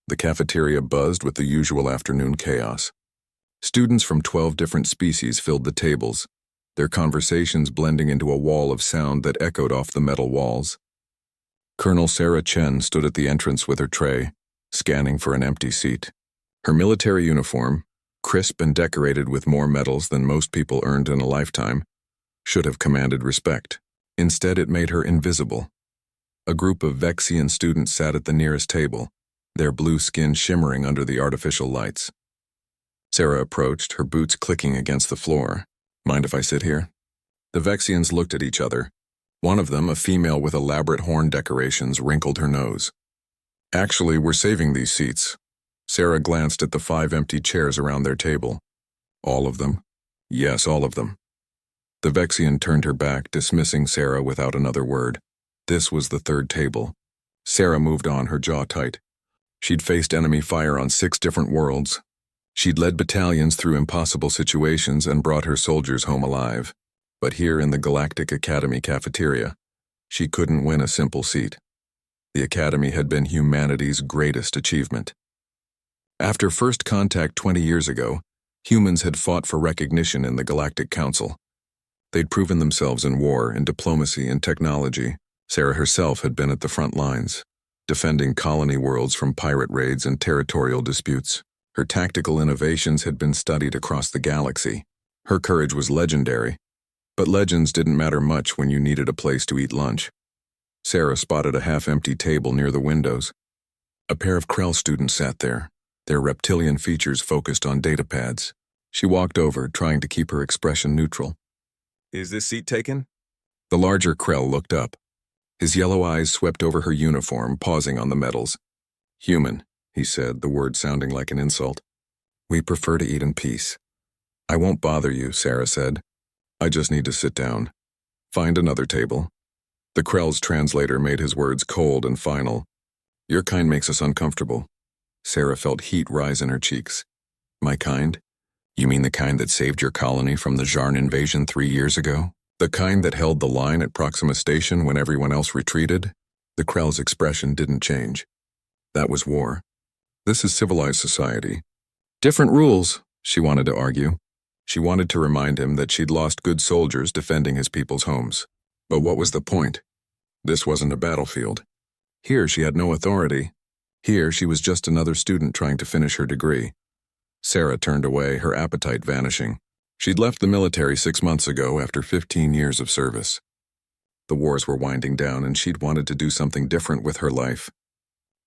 The cafeteria buzzed with the usual afternoon chaos. Students from 12 different species filled the tables, their conversations blending into a wall of sound that echoed off the metal walls. Colonel Sarah Chen stood at the entrance with her tray, scanning for an empty seat. Her military uniform, crisp and decorated with more medals than most people earned in a lifetime, should have commanded respect. Instead, it made her invisible. A group of Vexian students sat at the nearest table, their blue skin shimmering under the artificial lights. Sarah approached, her boots clicking against the floor. "Mind if I sit here?" The Vexians looked at each other. One of them, a female with elaborate horn decorations, wrinkled her nose. "Actually, we're saving these seats." Sarah glanced at the 5 empty chairs around their table. "All of them?" "Yes, all of them." The Vexian turned her back, dismissing Sarah without another word. This was the 3rd table. Sarah moved on, her jaw tight. She'd faced enemy fire on 6 different worlds. She'd led battalions through impossible situations and brought her soldiers home alive. But here in the Galactic Academy cafeteria, she couldn't win a simple seat. The Academy had been humanity's greatest achievement. After first contact 20 years ago, humans had fought for recognition in the Galactic Council. They'd proven themselves in war, in diplomacy, and technology. Sarah herself had been at the front lines, defending colony worlds from pirate raids and territorial disputes. Her tactical innovations had been studied across the galaxy. Her courage was legendary, but legends didn't matter much when you needed a place to eat lunch. Sarah spotted a half-empty table near the windows. A pair of Krell students sat there, their reptilian features focused on datapads. She walked over, trying to keep her expression neutral. "Is this seat taken?" The larger Krell looked up. His yellow eyes swept over her uniform, pausing on the medals. "Human," he said, the word sounding like an insult. "We prefer to eat in peace." "I won't bother you," Sarah said. "I just need to sit down. Find another table." The Krell's translator made his words cold and final. "Your kind makes us uncomfortable." Sarah felt heat rise in her cheeks. "My kind? You mean the kind that saved your colony from the Zharn invasion 3 years ago? The kind that held the line at Proxima Station when everyone else retreated?" The Krell's expression didn't change. "That was war. This is civilized society. Different rules," she wanted to argue. She wanted to remind him that she'd lost good soldiers defending his people's homes. But what was the point? This wasn't a battlefield. Here she had no authority. Here she was just another student trying to finish her degree. Sarah turned away, her appetite vanishing. She'd left the military 6 months ago after 15 years of service. The wars were winding down and she'd wanted to do something different with her life.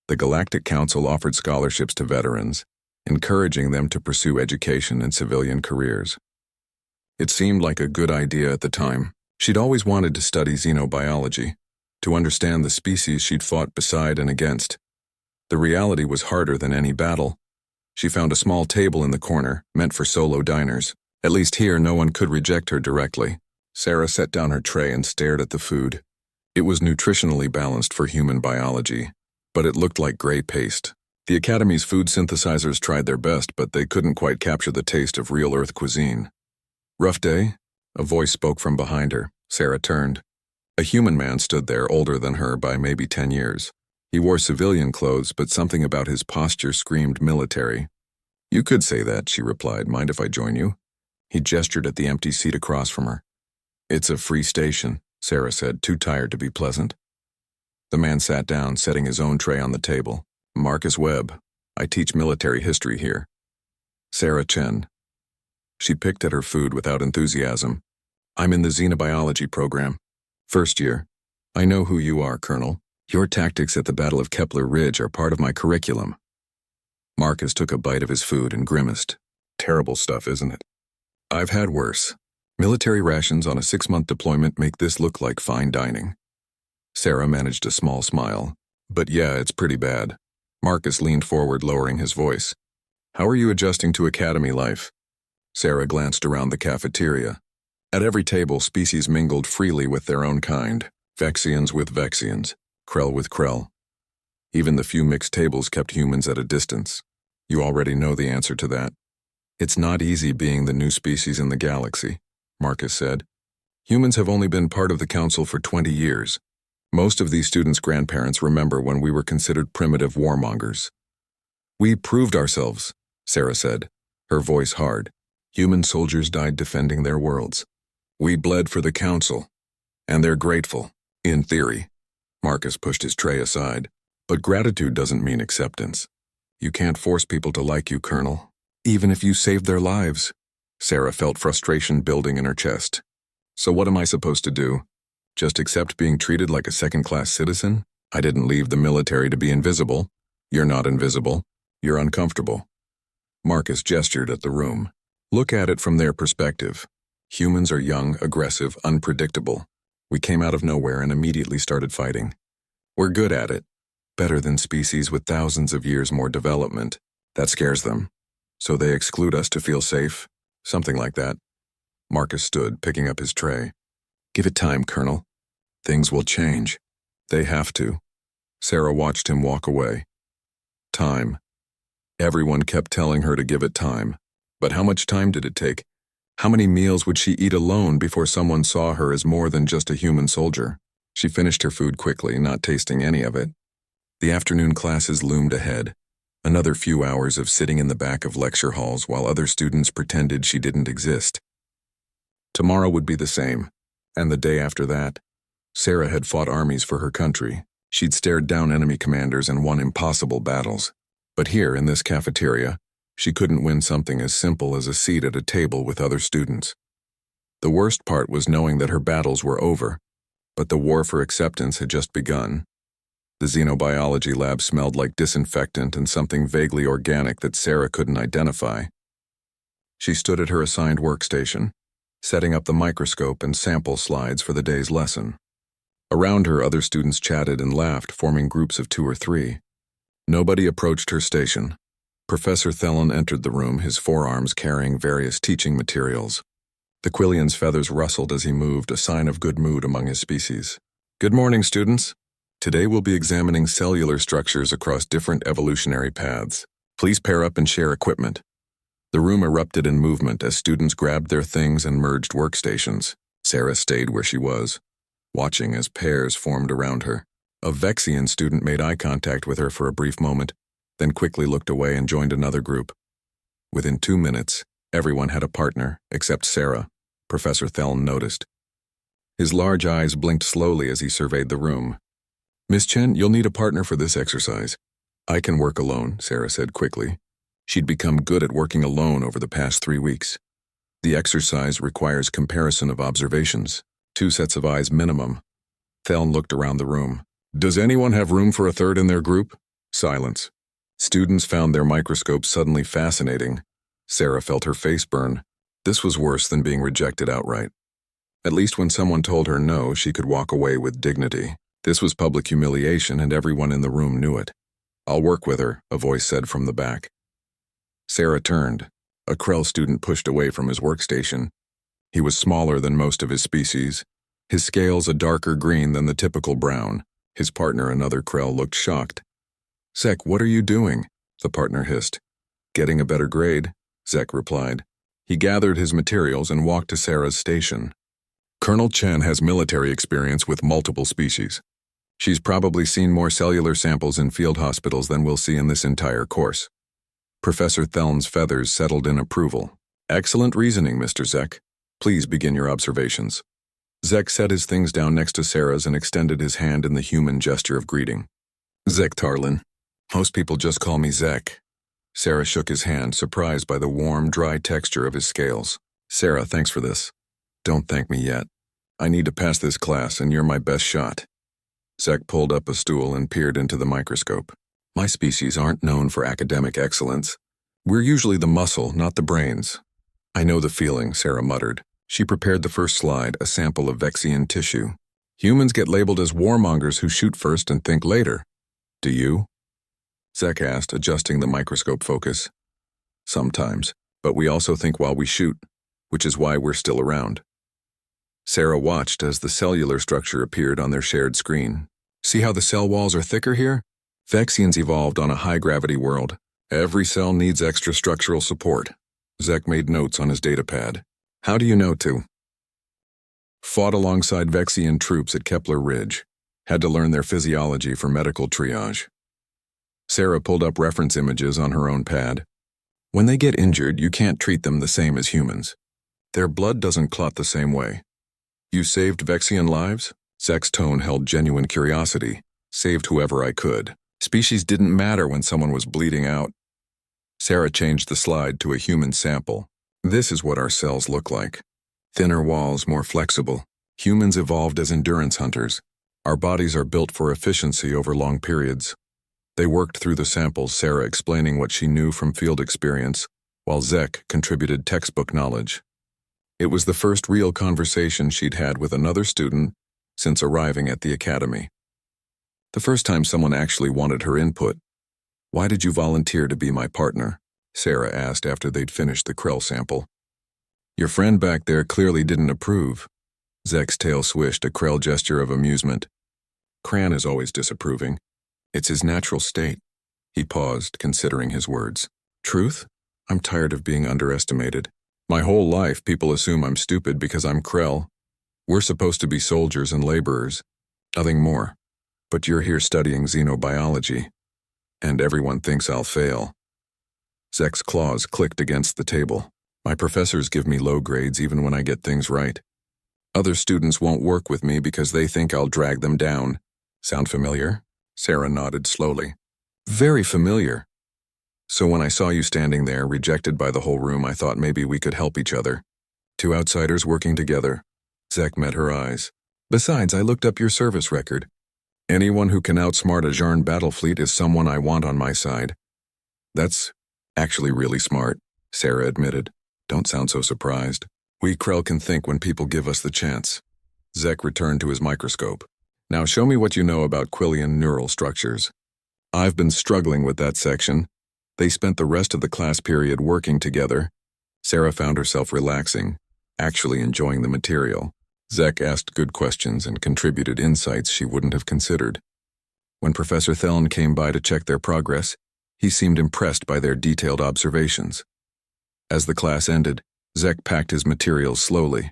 The Galactic Council offered scholarships to veterans, encouraging them to pursue education and civilian careers. It seemed like a good idea at the time. She'd always wanted to study xenobiology, to understand the species she'd fought beside and against. The reality was harder than any battle. She found a small table in the corner, meant for solo diners. At least here, no one could reject her directly. Sarah set down her tray and stared at the food. It was nutritionally balanced for human biology, but it looked like gray paste. The Academy's food synthesizers tried their best, but they couldn't quite capture the taste of real Earth cuisine. "Rough day?" A voice spoke from behind her. Sarah turned. A human man stood there, older than her by maybe 10 years. He wore civilian clothes, but something about his posture screamed military. "You could say that," she replied. "Mind if I join you?" He gestured at the empty seat across from her. "It's a free station," Sarah said, too tired to be pleasant. The man sat down, setting his own tray on the table. "Marcus Webb. I teach military history here." Sarah Chen. She picked at her food without enthusiasm. "I'm in the xenobiology program. 1st year. I know who you are, Colonel. Your tactics at the Battle of Kepler Ridge are part of my curriculum." Marcus took a bite of his food and grimaced. "Terrible stuff, isn't it?" "I've had worse. Military rations on a 6-month deployment make this look like fine dining." Sarah managed a small smile. "But yeah, it's pretty bad." Marcus leaned forward, lowering his voice. "How are you adjusting to academy life?" Sarah glanced around the cafeteria. At every table, species mingled freely with their own kind. Vexians with Vexians, Krell with Krell. Even the few mixed tables kept humans at a distance. You already know the answer to that. "It's not easy being the new species in the galaxy," Marcus said. "Humans have only been part of the Council for 20 years. Most of these students' grandparents remember when we were considered primitive warmongers. We proved ourselves, Sarah said, her voice hard. Human soldiers died defending their worlds. We bled for the council, and they're grateful, in theory. Marcus pushed his tray aside. But gratitude doesn't mean acceptance. You can't force people to like you, Colonel, even if you saved their lives. Sarah felt frustration building in her chest. So what am I supposed to do? Just accept being treated like a second-class citizen? I didn't leave the military to be invisible. You're not invisible. You're uncomfortable. Marcus gestured at the room. Look at it from their perspective. Humans are young, aggressive, unpredictable. We came out of nowhere and immediately started fighting. We're good at it. Better than species with thousands of years more development. That scares them. So they exclude us to feel safe. Something like that. Marcus stood, picking up his tray. Give it time, Colonel. Things will change. They have to. Sarah watched him walk away. Time. Everyone kept telling her to give it time. But how much time did it take? How many meals would she eat alone before someone saw her as more than just a human soldier? She finished her food quickly, not tasting any of it. The afternoon classes loomed ahead. Another few hours of sitting in the back of lecture halls while other students pretended she didn't exist. Tomorrow would be the same, and the day after that. Sarah had fought armies for her country. She'd stared down enemy commanders and won impossible battles. But here, in this cafeteria, she couldn't win something as simple as a seat at a table with other students. The worst part was knowing that her battles were over, but the war for acceptance had just begun. The xenobiology lab smelled like disinfectant and something vaguely organic that Sarah couldn't identify. She stood at her assigned workstation, setting up the microscope and sample slides for the day's lesson. Around her, other students chatted and laughed, forming groups of 2 or 3. Nobody approached her station. Professor Thelen entered the room, his forearms carrying various teaching materials. The Quillian's feathers rustled as he moved, a sign of good mood among his species. Good morning, students. Today we'll be examining cellular structures across different evolutionary paths. Please pair up and share equipment. The room erupted in movement as students grabbed their things and merged workstations. Sarah stayed where she was, watching as pairs formed around her. A Vexian student made eye contact with her for a brief moment, then quickly looked away and joined another group. Within 2 minutes, everyone had a partner, except Sarah, Professor Thelen noticed. His large eyes blinked slowly as he surveyed the room. Miss Chen, you'll need a partner for this exercise. I can work alone, Sarah said quickly. She'd become good at working alone over the past 3 weeks. The exercise requires comparison of observations, 2 sets of eyes minimum. Thelen looked around the room. Does anyone have room for a third in their group? Silence. Students found their microscopes suddenly fascinating. Sarah felt her face burn. This was worse than being rejected outright. At least when someone told her no, she could walk away with dignity. This was public humiliation, and everyone in the room knew it. I'll work with her, a voice said from the back. Sarah turned. A Krell student pushed away from his workstation. He was smaller than most of his species, his scales a darker green than the typical brown. His partner, another Krell, looked shocked. Zek, what are you doing? The partner hissed. Getting a better grade, Zek replied. He gathered his materials and walked to Sarah's station. Colonel Chen has military experience with multiple species. She's probably seen more cellular samples in field hospitals than we'll see in this entire course. Professor Thelen's feathers settled in approval. Excellent reasoning, Mr. Zek. Please begin your observations. Zek set his things down next to Sarah's and extended his hand in the human gesture of greeting. Zek Tarlin. Most people just call me Zek. Sarah shook his hand, surprised by the warm, dry texture of his scales. Sarah, thanks for this. Don't thank me yet. I need to pass this class, and you're my best shot. Zek pulled up a stool and peered into the microscope. My species aren't known for academic excellence. We're usually the muscle, not the brains. I know the feeling, Sarah muttered. She prepared the first slide, a sample of Vexian tissue. Humans get labeled as warmongers who shoot first and think later. Do you? Zek asked, adjusting the microscope focus. Sometimes, but we also think while we shoot, which is why we're still around. Sarah watched as the cellular structure appeared on their shared screen. See how the cell walls are thicker here? Vexians evolved on a high-gravity world. Every cell needs extra structural support. Zek made notes on his datapad. How do you know to? Fought alongside Vexian troops at Kepler Ridge. Had to learn their physiology for medical triage. Sarah pulled up reference images on her own pad. When they get injured, you can't treat them the same as humans. Their blood doesn't clot the same way. You saved Vexian lives? Zek's tone held genuine curiosity. Saved whoever I could. Species didn't matter when someone was bleeding out. Sarah changed the slide to a human sample. This is what our cells look like. Thinner walls, more flexible. Humans evolved as endurance hunters. Our bodies are built for efficiency over long periods. They worked through the samples, Sarah explaining what she knew from field experience, while Zek contributed textbook knowledge. It was the first real conversation she'd had with another student since arriving at the academy. The first time someone actually wanted her input. "Why did you volunteer to be my partner?" Sarah asked after they'd finished the Krell sample. "Your friend back there clearly didn't approve." Zek's tail swished, a Krell gesture of amusement. "Cran is always disapproving. It's his natural state." He paused, considering his words. "Truth? I'm tired of being underestimated. My whole life, people assume I'm stupid because I'm Krell. We're supposed to be soldiers and laborers. Nothing more. But you're here studying xenobiology. And everyone thinks I'll fail." Zek's claws clicked against the table. "My professors give me low grades even when I get things right. Other students won't work with me because they think I'll drag them down. Sound familiar?" Sarah nodded slowly. "Very familiar. So when I saw you standing there, rejected by the whole room, I thought maybe we could help each other. Two outsiders working together." Zek met her eyes. "Besides, I looked up your service record. Anyone who can outsmart a Jarn battle fleet is someone I want on my side." "That's actually really smart," Sarah admitted. "Don't sound so surprised. We Krell can think when people give us the chance." Zek returned to his microscope. "Now show me what you know about Quillian neural structures." "I've been struggling with that section." They spent the rest of the class period working together. Sarah found herself relaxing, actually enjoying the material. Zek asked good questions and contributed insights she wouldn't have considered. When Professor Thelen came by to check their progress, he seemed impressed by their detailed observations. As the class ended, Zek packed his materials slowly.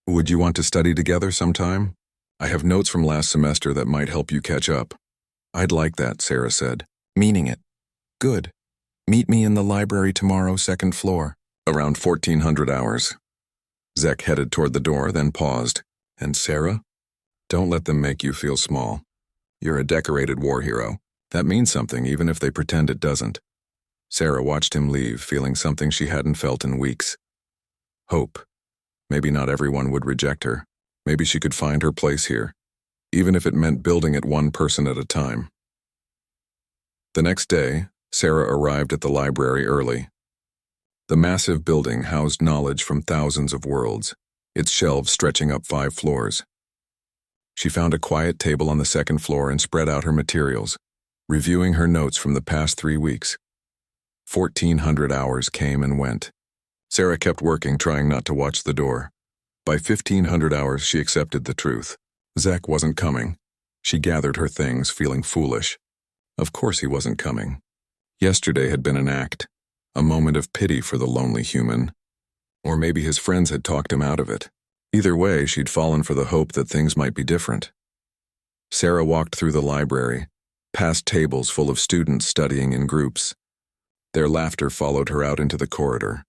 "Would you want to study together sometime? I have notes from last semester that might help you catch up." "I'd like that," Sarah said. "Meaning it." "Good. Meet me in the library tomorrow, second floor, around 1400 hours." Zek headed toward the door, then paused. "And Sarah? Don't let them make you feel small. You're a decorated war hero. That means something, even if they pretend it doesn't." Sarah watched him leave, feeling something she hadn't felt in weeks. Hope. Maybe not everyone would reject her. Maybe she could find her place here, even if it meant building it one person at a time. The next day, Sarah arrived at the library early. The massive building housed knowledge from thousands of worlds, its shelves stretching up 5 floors. She found a quiet table on the second floor and spread out her materials, reviewing her notes from the past 3 weeks. 1400 hours came and went. Sarah kept working, trying not to watch the door. By 1500 hours, she accepted the truth. Zek wasn't coming. She gathered her things, feeling foolish. Of course he wasn't coming. Yesterday had been an act. A moment of pity for the lonely human. Or maybe his friends had talked him out of it. Either way, she'd fallen for the hope that things might be different. Sarah walked through the library, past tables full of students studying in groups. Their laughter followed her out into the corridor.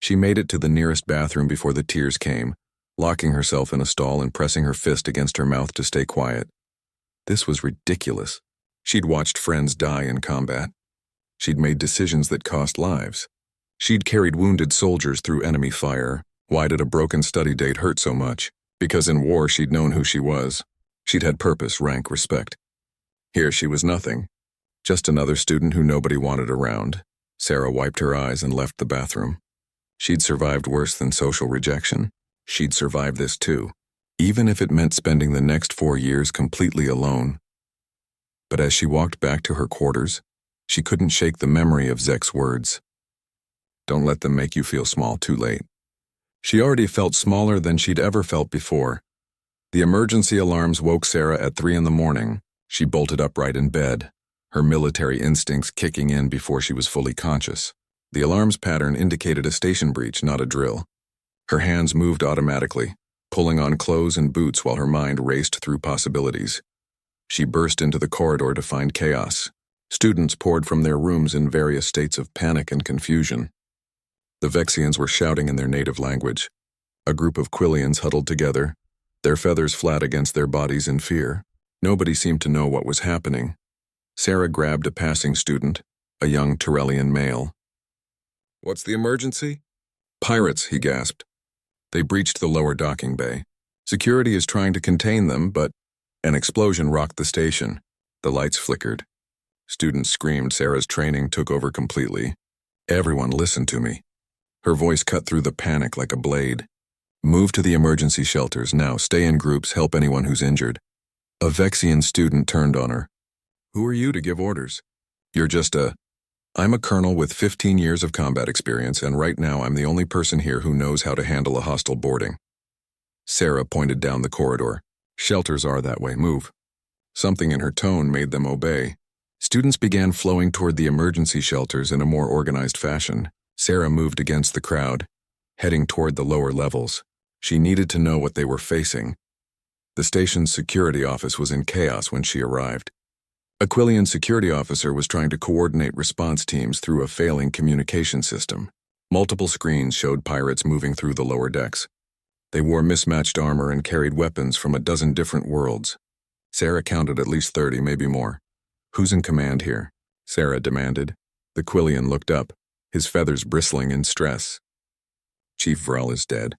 She made it to the nearest bathroom before the tears came, locking herself in a stall and pressing her fist against her mouth to stay quiet. This was ridiculous. She'd watched friends die in combat. She'd made decisions that cost lives. She'd carried wounded soldiers through enemy fire. Why did a broken study date hurt so much? Because in war she'd known who she was. She'd had purpose, rank, respect. Here she was nothing. Just another student who nobody wanted around. Sarah wiped her eyes and left the bathroom. She'd survived worse than social rejection. She'd survive this too, even if it meant spending the next 4 years completely alone. But as she walked back to her quarters, she couldn't shake the memory of Zek's words. Don't let them make you feel small too late. She already felt smaller than she'd ever felt before. The emergency alarms woke Sarah at 3 a.m. She bolted upright in bed, her military instincts kicking in before she was fully conscious. The alarm's pattern indicated a station breach, not a drill. Her hands moved automatically, pulling on clothes and boots while her mind raced through possibilities. She burst into the corridor to find chaos. Students poured from their rooms in various states of panic and confusion. The Vexians were shouting in their native language. A group of Quillians huddled together, their feathers flat against their bodies in fear. Nobody seemed to know what was happening. Sarah grabbed a passing student, a young Tyrellian male. "What's the emergency?" "Pirates," he gasped. They breached the lower docking bay. Security is trying to contain them, but an explosion rocked the station. The lights flickered. Students screamed. Sarah's training took over completely. "Everyone, listen to me." Her voice cut through the panic like a blade. "Move to the emergency shelters now. Stay in groups. Help anyone who's injured." A Vexian student turned on her. "Who are you to give orders?" I'm a colonel with 15 years of combat experience, and right now I'm the only person here who knows how to handle a hostile boarding." Sarah pointed down the corridor. "Shelters are that way. Move." Something in her tone made them obey. Students began flowing toward the emergency shelters in a more organized fashion. Sarah moved against the crowd, heading toward the lower levels. She needed to know what they were facing. The station's security office was in chaos when she arrived. A Quillian security officer was trying to coordinate response teams through a failing communication system. Multiple screens showed pirates moving through the lower decks. They wore mismatched armor and carried weapons from a dozen different worlds. Sarah counted at least 30, maybe more. "Who's in command here?" Sarah demanded. The Quillian looked up, his feathers bristling in stress. "Chief Vrel is dead.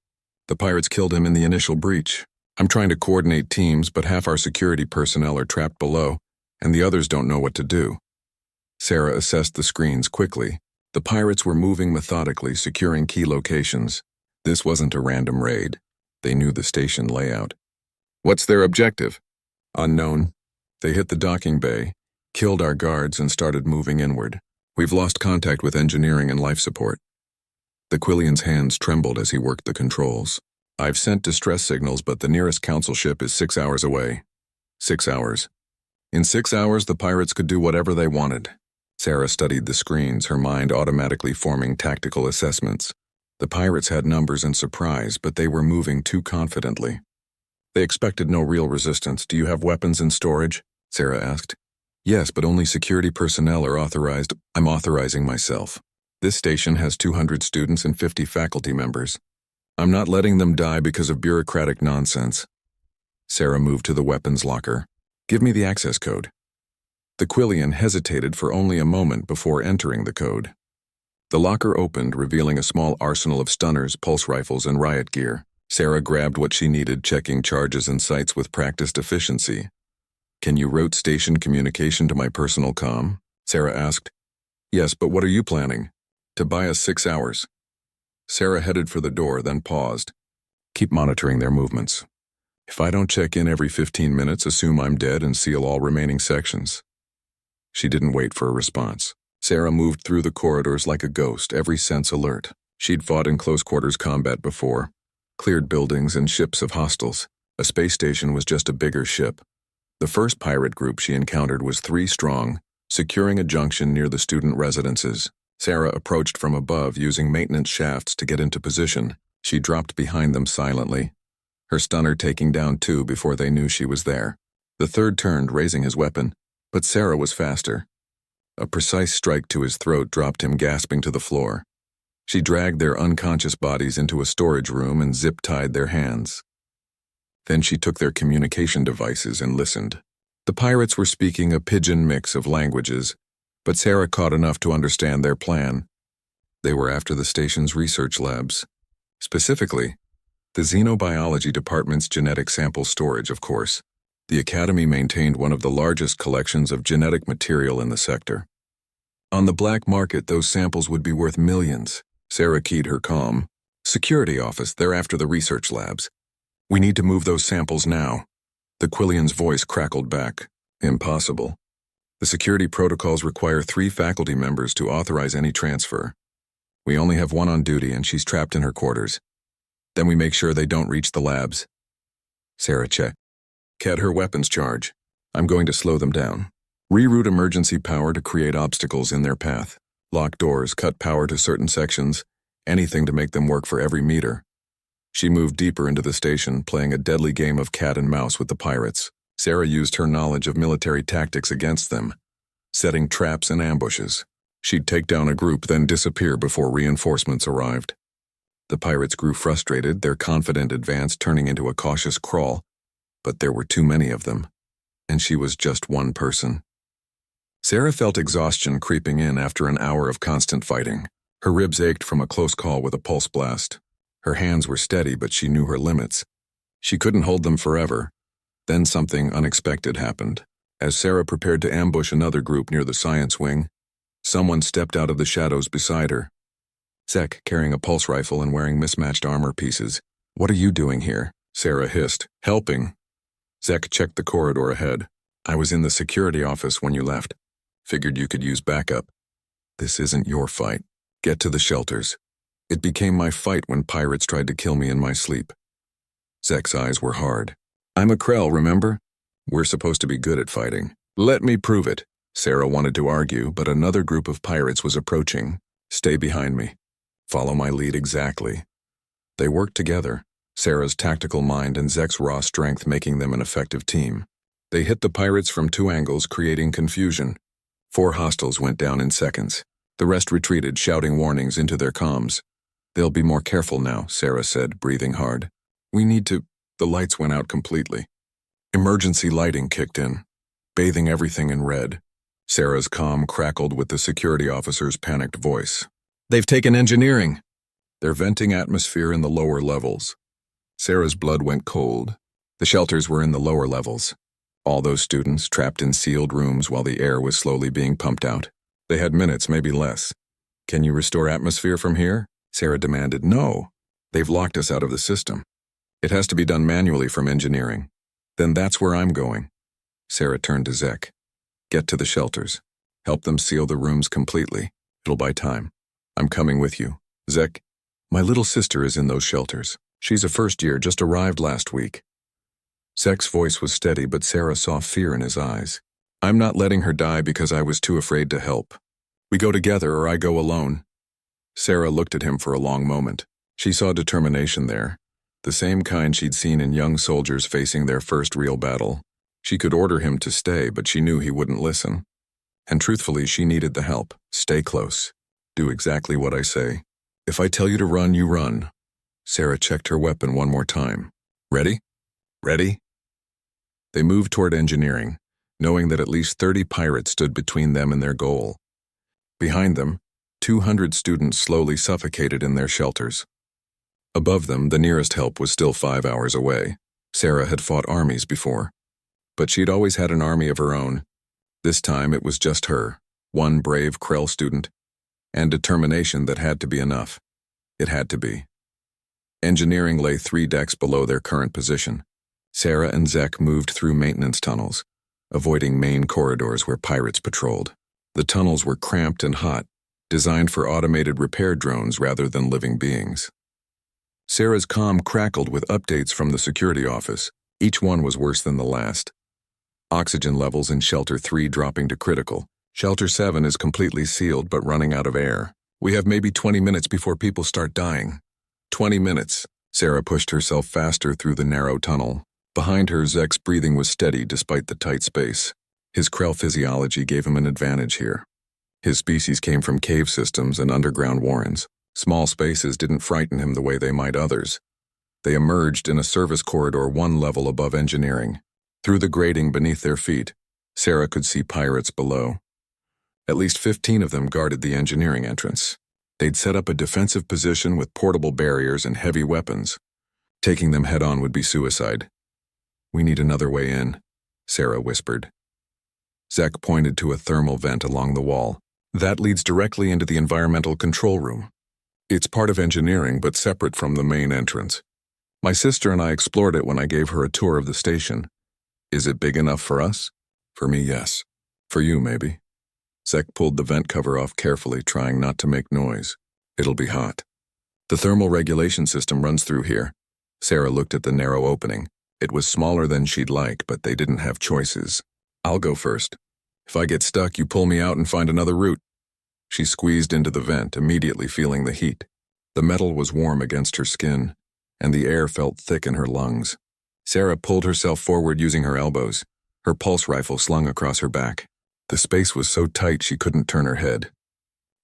The pirates killed him in the initial breach. I'm trying to coordinate teams, but half our security personnel are trapped below, and the others don't know what to do." Sarah assessed the screens quickly. The pirates were moving methodically, securing key locations. This wasn't a random raid. They knew the station layout. "What's their objective?" "Unknown. They hit the docking bay, killed our guards, and started moving inward. We've lost contact with engineering and life support." The Quillian's hands trembled as he worked the controls. "I've sent distress signals, but the nearest council ship is 6 hours away." 6 hours. In 6 hours, the pirates could do whatever they wanted. Sarah studied the screens, her mind automatically forming tactical assessments. The pirates had numbers and surprise, but they were moving too confidently. "They expected no real resistance. Do you have weapons in storage?" Sarah asked. "Yes, but only security personnel are authorized. I'm authorizing myself. This station has 200 students and 50 faculty members. I'm not letting them die because of bureaucratic nonsense." Sarah moved to the weapons locker. "Give me the access code." The Quillian hesitated for only a moment before entering the code. The locker opened, revealing a small arsenal of stunners, pulse rifles, and riot gear. Sarah grabbed what she needed, checking charges and sights with practiced efficiency. "Can you route station communication to my personal comm?" Sarah asked. "Yes, but what are you planning?" "To buy us 6 hours." Sarah headed for the door, then paused. "Keep monitoring their movements. If I don't check in every 15 minutes, assume I'm dead and seal all remaining sections." She didn't wait for a response. Sarah moved through the corridors like a ghost, every sense alert. She'd fought in close-quarters combat before, cleared buildings and ships of hostiles. A space station was just a bigger ship. The first pirate group she encountered was 3 strong, securing a junction near the student residences. Sarah approached from above, using maintenance shafts to get into position. She dropped behind them silently, her stunner taking down 2 before they knew she was there. The third turned, raising his weapon, but Sarah was faster. A precise strike to his throat dropped him gasping to the floor. She dragged their unconscious bodies into a storage room and zip-tied their hands. Then she took their communication devices and listened. The pirates were speaking a pidgin mix of languages, but Sarah caught enough to understand their plan. They were after the station's research labs. Specifically, the xenobiology department's genetic sample storage, of course. The academy maintained one of the largest collections of genetic material in the sector. On the black market, those samples would be worth millions. Sarah keyed her comm. "Security office, they're after the research labs. We need to move those samples now." The Quillian's voice crackled back. "Impossible. The security protocols require 3 faculty members to authorize any transfer. We only have 1 on duty and she's trapped in her quarters. Then we make sure they don't reach the labs." Sarah checked. "Cat her weapons charge. I'm going to slow them down. Reroute emergency power to create obstacles in their path. Lock doors, cut power to certain sections, anything to make them work for every meter." She moved deeper into the station, playing a deadly game of cat and mouse with the pirates. Sarah used her knowledge of military tactics against them. setting traps and ambushes. She'd take down a group, then disappear before reinforcements arrived. The pirates grew frustrated, their confident advance turning into a cautious crawl, but there were too many of them, and she was just one person. Sarah felt exhaustion creeping in after an hour of constant fighting. Her ribs ached from a close call with a pulse blast. Her hands were steady, but she knew her limits. She couldn't hold them forever. Then something unexpected happened. As Sarah prepared to ambush another group near the science wing, someone stepped out of the shadows beside her. Zek, carrying a pulse rifle and wearing mismatched armor pieces. "What are you doing here?" Sarah hissed. "Helping." Zek checked the corridor ahead. "I was in the security office when you left. Figured you could use backup." "This isn't your fight. Get to the shelters." "It became my fight when pirates tried to kill me in my sleep." Zek's eyes were hard. "I'm a Krell, remember? We're supposed to be good at fighting." "Let me prove it." Sarah wanted to argue, but another group of pirates was approaching. "Stay behind me. Follow my lead exactly." They worked together, Sarah's tactical mind and Zek's raw strength making them an effective team. They hit the pirates from 2 angles, creating confusion. 4 hostiles went down in seconds. The rest retreated, shouting warnings into their comms. "They'll be more careful now," Sarah said, breathing hard. "We need to—" The lights went out completely. Emergency lighting kicked in, bathing everything in red. Sarah's comm crackled with the security officer's panicked voice. "They've taken engineering." "They're venting atmosphere in the lower levels." Sarah's blood went cold. The shelters were in the lower levels. All those students trapped in sealed rooms while the air was slowly being pumped out. They had minutes, maybe less. "Can you restore atmosphere from here?" Sarah demanded. "No. They've locked us out of the system. It has to be done manually from engineering." "Then that's where I'm going." Sarah turned to Zek. "Get to the shelters. Help them seal the rooms completely. It'll buy time. I'm coming with you." "Zek, my little sister is in those shelters. She's a first year, just arrived last week." Zek's voice was steady, but Sarah saw fear in his eyes. "I'm not letting her die because I was too afraid to help. We go together or I go alone." Sarah looked at him for a long moment. She saw determination there, the same kind she'd seen in young soldiers facing their first real battle. She could order him to stay, but she knew he wouldn't listen. And truthfully, she needed the help. "Stay close. Do exactly what I say. If I tell you to run, you run." Sarah checked her weapon one more time. "Ready? Ready?" They moved toward engineering, knowing that at least 30 pirates stood between them and their goal. Behind them, 200 students slowly suffocated in their shelters. Above them, the nearest help was still 5 hours away. Sarah had fought armies before, but she'd always had an army of her own. This time it was just her, one brave Krell student, and determination that had to be enough. It had to be. Engineering lay 3 decks below their current position. Sarah and Zek moved through maintenance tunnels, avoiding main corridors where pirates patrolled. The tunnels were cramped and hot, designed for automated repair drones rather than living beings. Sarah's comm crackled with updates from the security office. Each one was worse than the last. Oxygen levels in Shelter 3 dropping to critical. Shelter 7 is completely sealed but running out of air. "We have maybe 20 minutes before people start dying." 20 minutes. Sarah pushed herself faster through the narrow tunnel. Behind her, Zek's breathing was steady despite the tight space. His Krell physiology gave him an advantage here. His species came from cave systems and underground warrens. Small spaces didn't frighten him the way they might others. They emerged in a service corridor 1 level above engineering. Through the grating beneath their feet, Sarah could see pirates below. At least 15 of them guarded the engineering entrance. They'd set up a defensive position with portable barriers and heavy weapons. Taking them head-on would be suicide. "We need another way in," Sarah whispered. Zek pointed to a thermal vent along the wall. "That leads directly into the environmental control room. It's part of engineering, but separate from the main entrance. My sister and I explored it when I gave her a tour of the station. Is it big enough for us? For me, yes. For you, maybe." Zek pulled the vent cover off carefully, trying not to make noise. "It'll be hot. The thermal regulation system runs through here." Sarah looked at the narrow opening. It was smaller than she'd like, but they didn't have choices. "I'll go first. If I get stuck, you pull me out and find another route." She squeezed into the vent, immediately feeling the heat. The metal was warm against her skin, and the air felt thick in her lungs. Sarah pulled herself forward using her elbows, her pulse rifle slung across her back. The space was so tight she couldn't turn her head.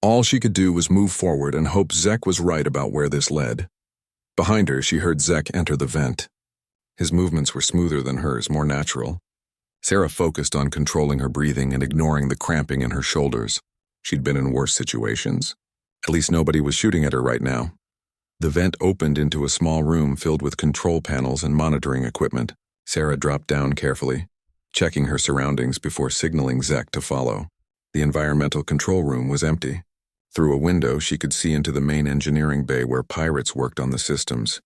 All she could do was move forward and hope Zek was right about where this led. Behind her, she heard Zek enter the vent. His movements were smoother than hers, more natural. Sarah focused on controlling her breathing and ignoring the cramping in her shoulders. She'd been in worse situations. At least nobody was shooting at her right now. The vent opened into a small room filled with control panels and monitoring equipment. Sarah dropped down carefully, checking her surroundings before signaling Zek to follow. The environmental control room was empty. Through a window, she could see into the main engineering bay where pirates worked on the systems.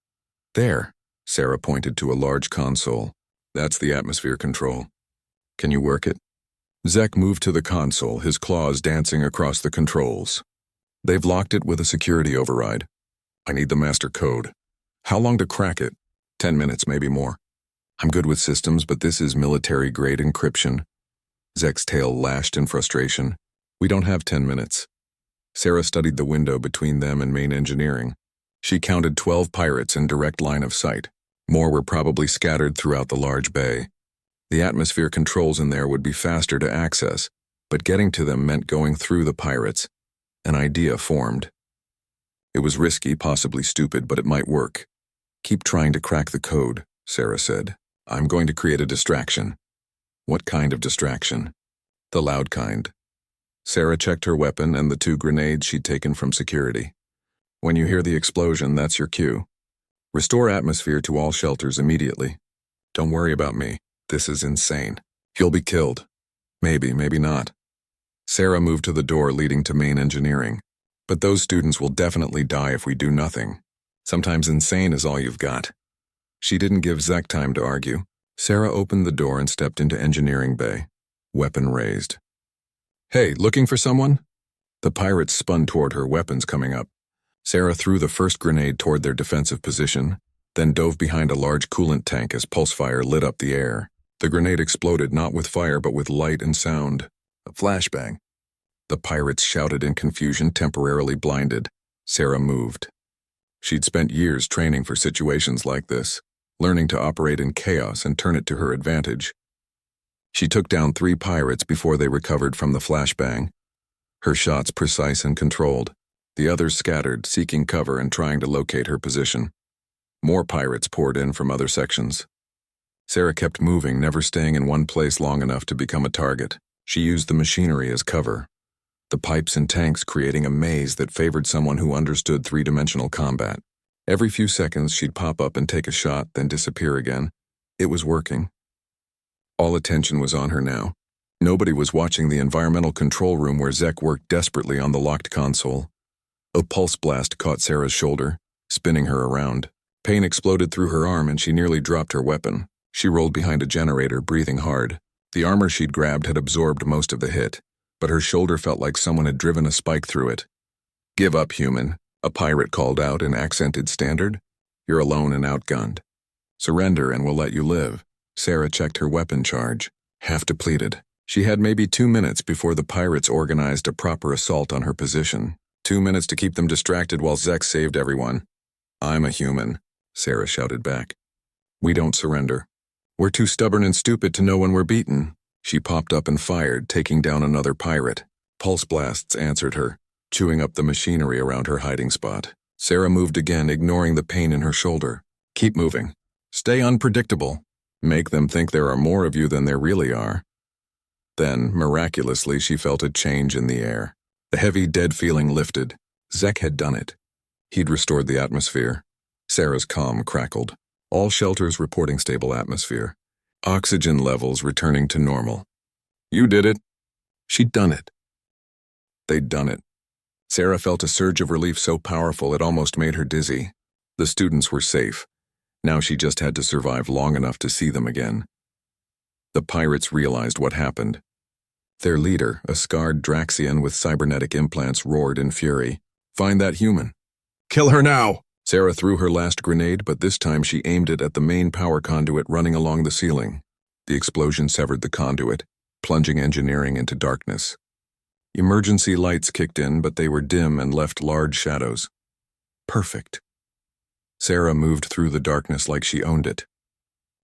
There, Sarah pointed to a large console. That's the atmosphere control. Can you work it? Zek moved to the console, his claws dancing across the controls. They've locked it with a security override. I need the master code. How long to crack it? 10 minutes, maybe more. I'm good with systems, but this is military-grade encryption. Zek's tail lashed in frustration. We don't have 10 minutes. Sarah studied the window between them and main engineering. She counted 12 pirates in direct line of sight. More were probably scattered throughout the large bay. The atmosphere controls in there would be faster to access, but getting to them meant going through the pirates. An idea formed. It was risky, possibly stupid, but it might work. Keep trying to crack the code, Sarah said. I'm going to create a distraction. What kind of distraction? The loud kind. Sarah checked her weapon and the 2 grenades she'd taken from security. When you hear the explosion, that's your cue. Restore atmosphere to all shelters immediately. Don't worry about me. This is insane. You'll be killed. Maybe, maybe not. Sarah moved to the door leading to main engineering. But those students will definitely die if we do nothing. Sometimes insane is all you've got. She didn't give Zek time to argue. Sarah opened the door and stepped into engineering bay, weapon raised. Hey, looking for someone? The pirates spun toward her, weapons coming up. Sarah threw the first grenade toward their defensive position, then dove behind a large coolant tank as pulse fire lit up the air. The grenade exploded not with fire but with light and sound. A flashbang. The pirates shouted in confusion, temporarily blinded. Sarah moved. She'd spent years training for situations like this, learning to operate in chaos and turn it to her advantage. She took down 3 pirates before they recovered from the flashbang. Her shots precise and controlled. The others scattered, seeking cover and trying to locate her position. More pirates poured in from other sections. Sarah kept moving, never staying in one place long enough to become a target. She used the machinery as cover. The pipes and tanks creating a maze that favored someone who understood 3-dimensional combat. Every few seconds she'd pop up and take a shot, then disappear again. It was working. All attention was on her now. Nobody was watching the environmental control room where Zek worked desperately on the locked console. A pulse blast caught Sarah's shoulder, spinning her around. Pain exploded through her arm and she nearly dropped her weapon. She rolled behind a generator, breathing hard. The armor she'd grabbed had absorbed most of the hit, but her shoulder felt like someone had driven a spike through it. Give up, human, a pirate called out in accented standard. You're alone and outgunned. Surrender and we'll let you live. Sarah checked her weapon charge, half depleted. She had maybe 2 minutes before the pirates organized a proper assault on her position. 2 minutes to keep them distracted while Zek saved everyone. I'm a human, Sarah shouted back. We don't surrender. We're too stubborn and stupid to know when we're beaten. She popped up and fired, taking down another pirate. Pulse blasts answered her, chewing up the machinery around her hiding spot. Sarah moved again, ignoring the pain in her shoulder. Keep moving. Stay unpredictable. Make them think there are more of you than there really are. Then, miraculously, she felt a change in the air. The heavy, dead feeling lifted. Zek had done it. He'd restored the atmosphere. Sarah's comm crackled. All shelters reporting stable atmosphere. Oxygen levels returning to normal. You did it. She'd done it. They'd done it. Sarah felt a surge of relief so powerful it almost made her dizzy. The students were safe. Now she just had to survive long enough to see them again. The pirates realized what happened. Their leader, a scarred Draxian with cybernetic implants, roared in fury. Find that human. Kill her now! Sarah threw her last grenade, but this time she aimed it at the main power conduit running along the ceiling. The explosion severed the conduit, plunging engineering into darkness. Emergency lights kicked in, but they were dim and left large shadows. Perfect. Sarah moved through the darkness like she owned it.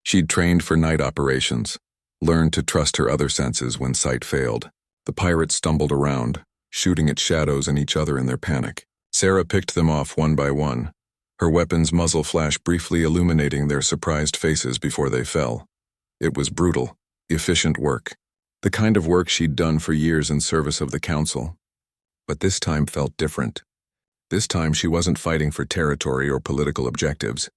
She'd trained for night operations, learned to trust her other senses when sight failed. The pirates stumbled around, shooting at shadows and each other in their panic. Sarah picked them off one by one, her weapon's muzzle flash briefly illuminating their surprised faces before they fell. It was brutal, efficient work, the kind of work she'd done for years in service of the council. But this time felt different. This time she wasn't fighting for territory or political objectives.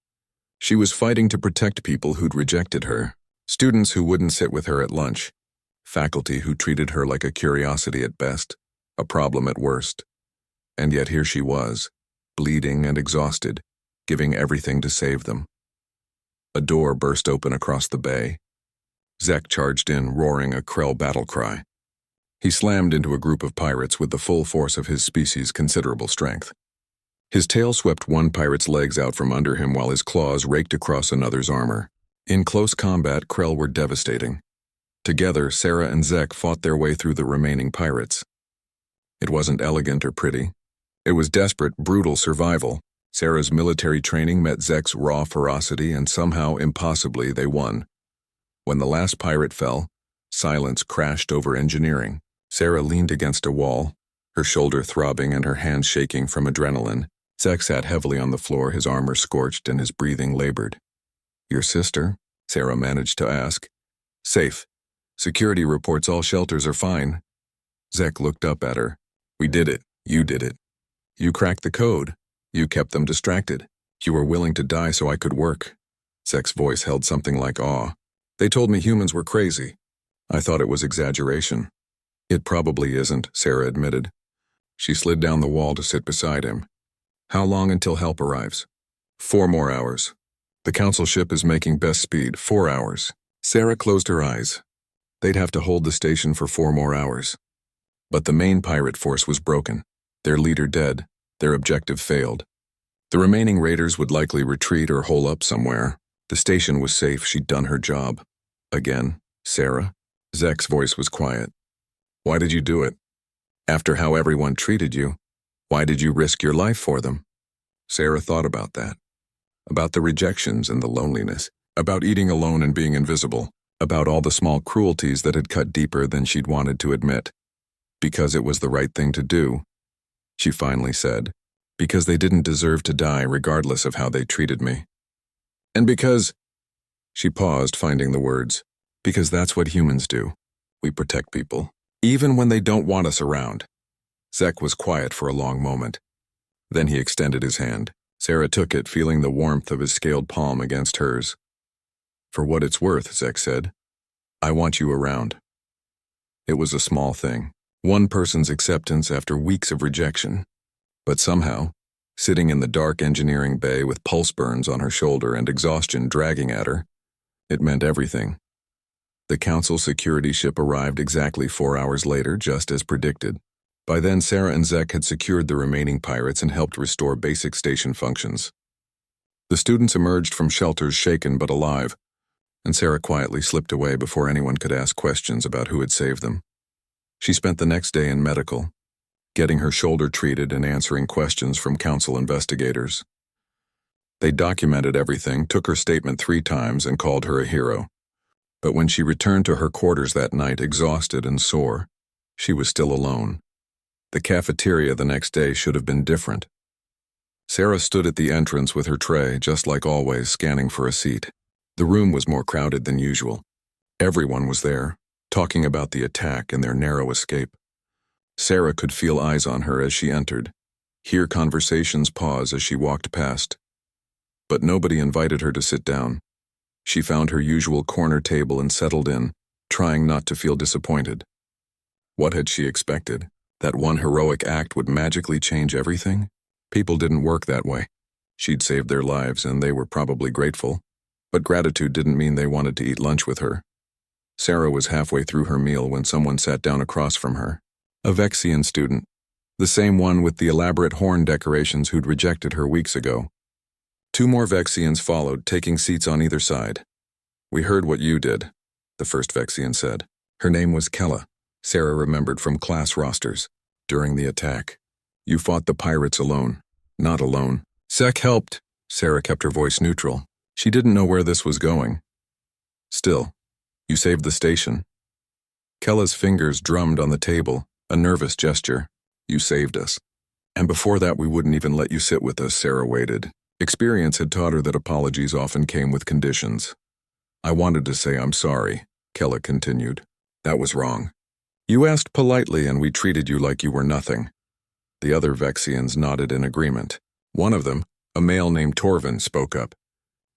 She was fighting to protect people who'd rejected her, students who wouldn't sit with her at lunch, faculty who treated her like a curiosity at best, a problem at worst. And yet here she was, bleeding and exhausted, giving everything to save them. A door burst open across the bay. Zek charged in, roaring a Krell battle cry. He slammed into a group of pirates with the full force of his species' considerable strength. His tail swept one pirate's legs out from under him while his claws raked across another's armor. In close combat, Krell were devastating. Together, Sarah and Zek fought their way through the remaining pirates. It wasn't elegant or pretty. It was desperate, brutal survival. Sarah's military training met Zek's raw ferocity, and somehow, impossibly, they won. When the last pirate fell, silence crashed over engineering. Sarah leaned against a wall, her shoulder throbbing and her hands shaking from adrenaline. Zek sat heavily on the floor, his armor scorched and his breathing labored. "Your sister?" Sarah managed to ask. "Safe. Security reports all shelters are fine." Zek looked up at her. "We did it. You did it. You cracked the code. You kept them distracted. You were willing to die so I could work." Zek's voice held something like awe. "They told me humans were crazy. I thought it was exaggeration." "It probably isn't," Sarah admitted. She slid down the wall to sit beside him. "How long until help arrives?" 4 more hours. The council ship is making best speed, 4 hours. Sarah closed her eyes. They'd have to hold the station for 4 more hours. But the main pirate force was broken. Their leader dead. Their objective failed. The remaining raiders would likely retreat or hole up somewhere. The station was safe. She'd done her job. Again, Sarah? Zek's voice was quiet. "Why did you do it? After how everyone treated you, why did you risk your life for them?" Sarah thought about that. About the rejections and the loneliness. About eating alone and being invisible. About all the small cruelties that had cut deeper than she'd wanted to admit. "Because it was the right thing to do," she finally said. "Because they didn't deserve to die regardless of how they treated me. And because—" She paused, finding the words. "Because that's what humans do. We protect people, even when they don't want us around." Zek was quiet for a long moment. Then he extended his hand. Sarah took it, feeling the warmth of his scaled palm against hers. "For what it's worth," Zek said, "I want you around." It was a small thing. One person's acceptance after weeks of rejection. But somehow, sitting in the dark engineering bay with pulse burns on her shoulder and exhaustion dragging at her, it meant everything. The council security ship arrived exactly 4 hours later, just as predicted. By then, Sarah and Zek had secured the remaining pirates and helped restore basic station functions. The students emerged from shelters shaken but alive, and Sarah quietly slipped away before anyone could ask questions about who had saved them. She spent the next day in medical, getting her shoulder treated and answering questions from council investigators. They documented everything, took her statement 3 times, and called her a hero. But when she returned to her quarters that night, exhausted and sore, she was still alone. The cafeteria the next day should have been different. Sarah stood at the entrance with her tray, just like always, scanning for a seat. The room was more crowded than usual. Everyone was there, talking about the attack and their narrow escape. Sarah could feel eyes on her as she entered, hear conversations pause as she walked past. But nobody invited her to sit down. She found her usual corner table and settled in, trying not to feel disappointed. What had she expected? That one heroic act would magically change everything? People didn't work that way. She'd saved their lives, and they were probably grateful. But gratitude didn't mean they wanted to eat lunch with her. Sarah was halfway through her meal when someone sat down across from her. A Vexian student, the same one with the elaborate horn decorations who'd rejected her weeks ago. 2 more Vexians followed, taking seats on either side. "We heard what you did," the first Vexian said. Her name was Kella, Sarah remembered from class rosters. "During the attack, you fought the pirates alone. Not alone. Zek helped." Sarah kept her voice neutral. She didn't know where this was going. "Still, you saved the station." Kella's fingers drummed on the table, a nervous gesture. You saved us. And before that we wouldn't even let you sit with us, Sarah waited. Experience had taught her that apologies often came with conditions. I wanted to say I'm sorry, Kella continued. That was wrong. You asked politely and we treated you like you were nothing. The other Vexians nodded in agreement. One of them, a male named Torvin, spoke up.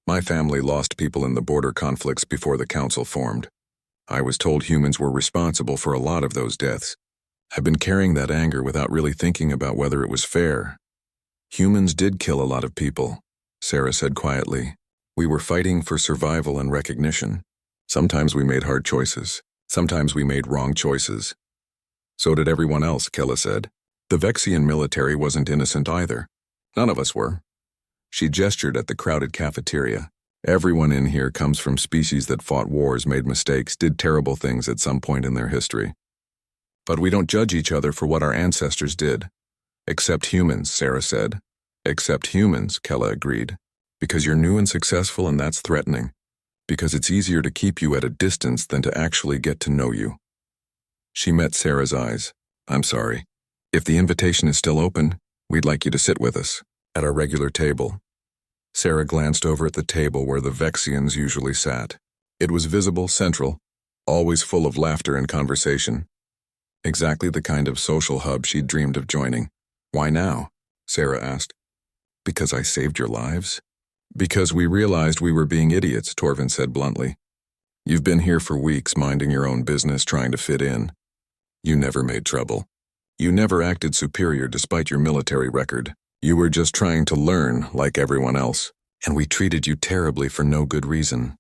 My family lost people in the border conflicts before the council formed. I was told humans were responsible for a lot of those deaths. I've been carrying that anger without really thinking about whether it was fair. Humans did kill a lot of people, Sarah said quietly. We were fighting for survival and recognition. Sometimes we made hard choices. Sometimes we made wrong choices. So did everyone else, Kella said. The Vexian military wasn't innocent either. None of us were. She gestured at the crowded cafeteria. Everyone in here comes from species that fought wars, made mistakes, did terrible things at some point in their history. But we don't judge each other for what our ancestors did. Except humans, Sarah said. Except humans, Kella agreed. Because you're new and successful and that's threatening. Because it's easier to keep you at a distance than to actually get to know you. She met Sarah's eyes. I'm sorry. If the invitation is still open, we'd like you to sit with us, at our regular table. Sarah glanced over at the table where the Vexians usually sat. It was visible, central, always full of laughter and conversation. Exactly the kind of social hub she'd dreamed of joining. Why now? Sarah asked. Because I saved your lives? Because we realized we were being idiots, Torvin said bluntly. You've been here for weeks minding your own business, trying to fit in. You never made trouble. You never acted superior despite your military record. You were just trying to learn like everyone else. And we treated you terribly for no good reason.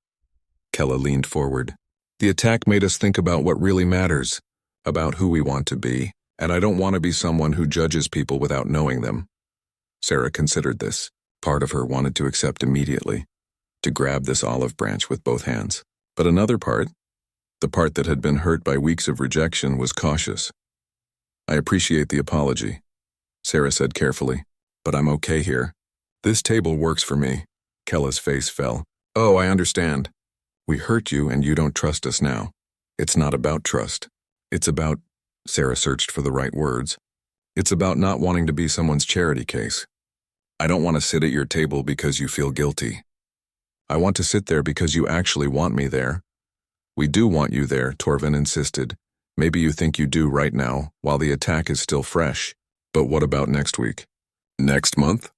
Kella leaned forward. The attack made us think about what really matters, about who we want to be, and I don't want to be someone who judges people without knowing them. Sarah considered this. Part of her wanted to accept immediately, to grab this olive branch with both hands. But another part, the part that had been hurt by weeks of rejection, was cautious. I appreciate the apology, Sarah said carefully, but I'm okay here. This table works for me. Kella's face fell. Oh, I understand. We hurt you and you don't trust us now. It's not about trust. It's about, Sarah searched for the right words. It's about not wanting to be someone's charity case. I don't want to sit at your table because you feel guilty. I want to sit there because you actually want me there. We do want you there, Torvin insisted. Maybe you think you do right now, while the attack is still fresh. But what about next week? Next month?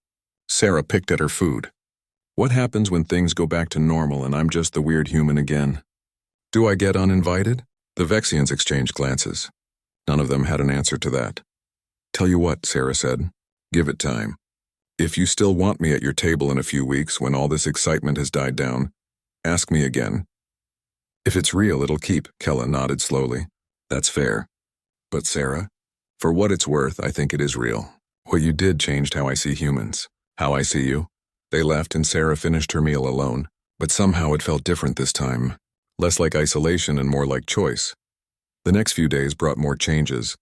Sarah picked at her food. What happens when things go back to normal and I'm just the weird human again? Do I get uninvited? The Vexians exchanged glances. None of them had an answer to that. Tell you what, Sarah said. Give it time. If you still want me at your table in a few weeks when all this excitement has died down, ask me again. If it's real, it'll keep, Kella nodded slowly. That's fair. But Sarah, for what it's worth, I think it is real. What you did changed how I see humans, how I see you. They left and Sarah finished her meal alone, but somehow it felt different this time. Less like isolation and more like choice. The next few days brought more changes.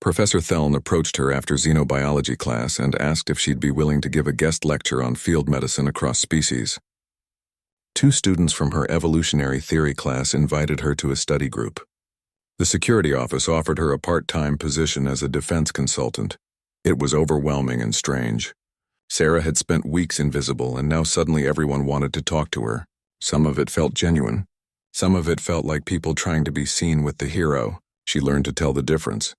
Professor Theln approached her after xenobiology class and asked if she'd be willing to give a guest lecture on field medicine across species. 2 students from her evolutionary theory class invited her to a study group. The security office offered her a part-time position as a defense consultant. It was overwhelming and strange. Sarah had spent weeks invisible, and now suddenly everyone wanted to talk to her. Some of it felt genuine. Some of it felt like people trying to be seen with the hero. She learned to tell the difference.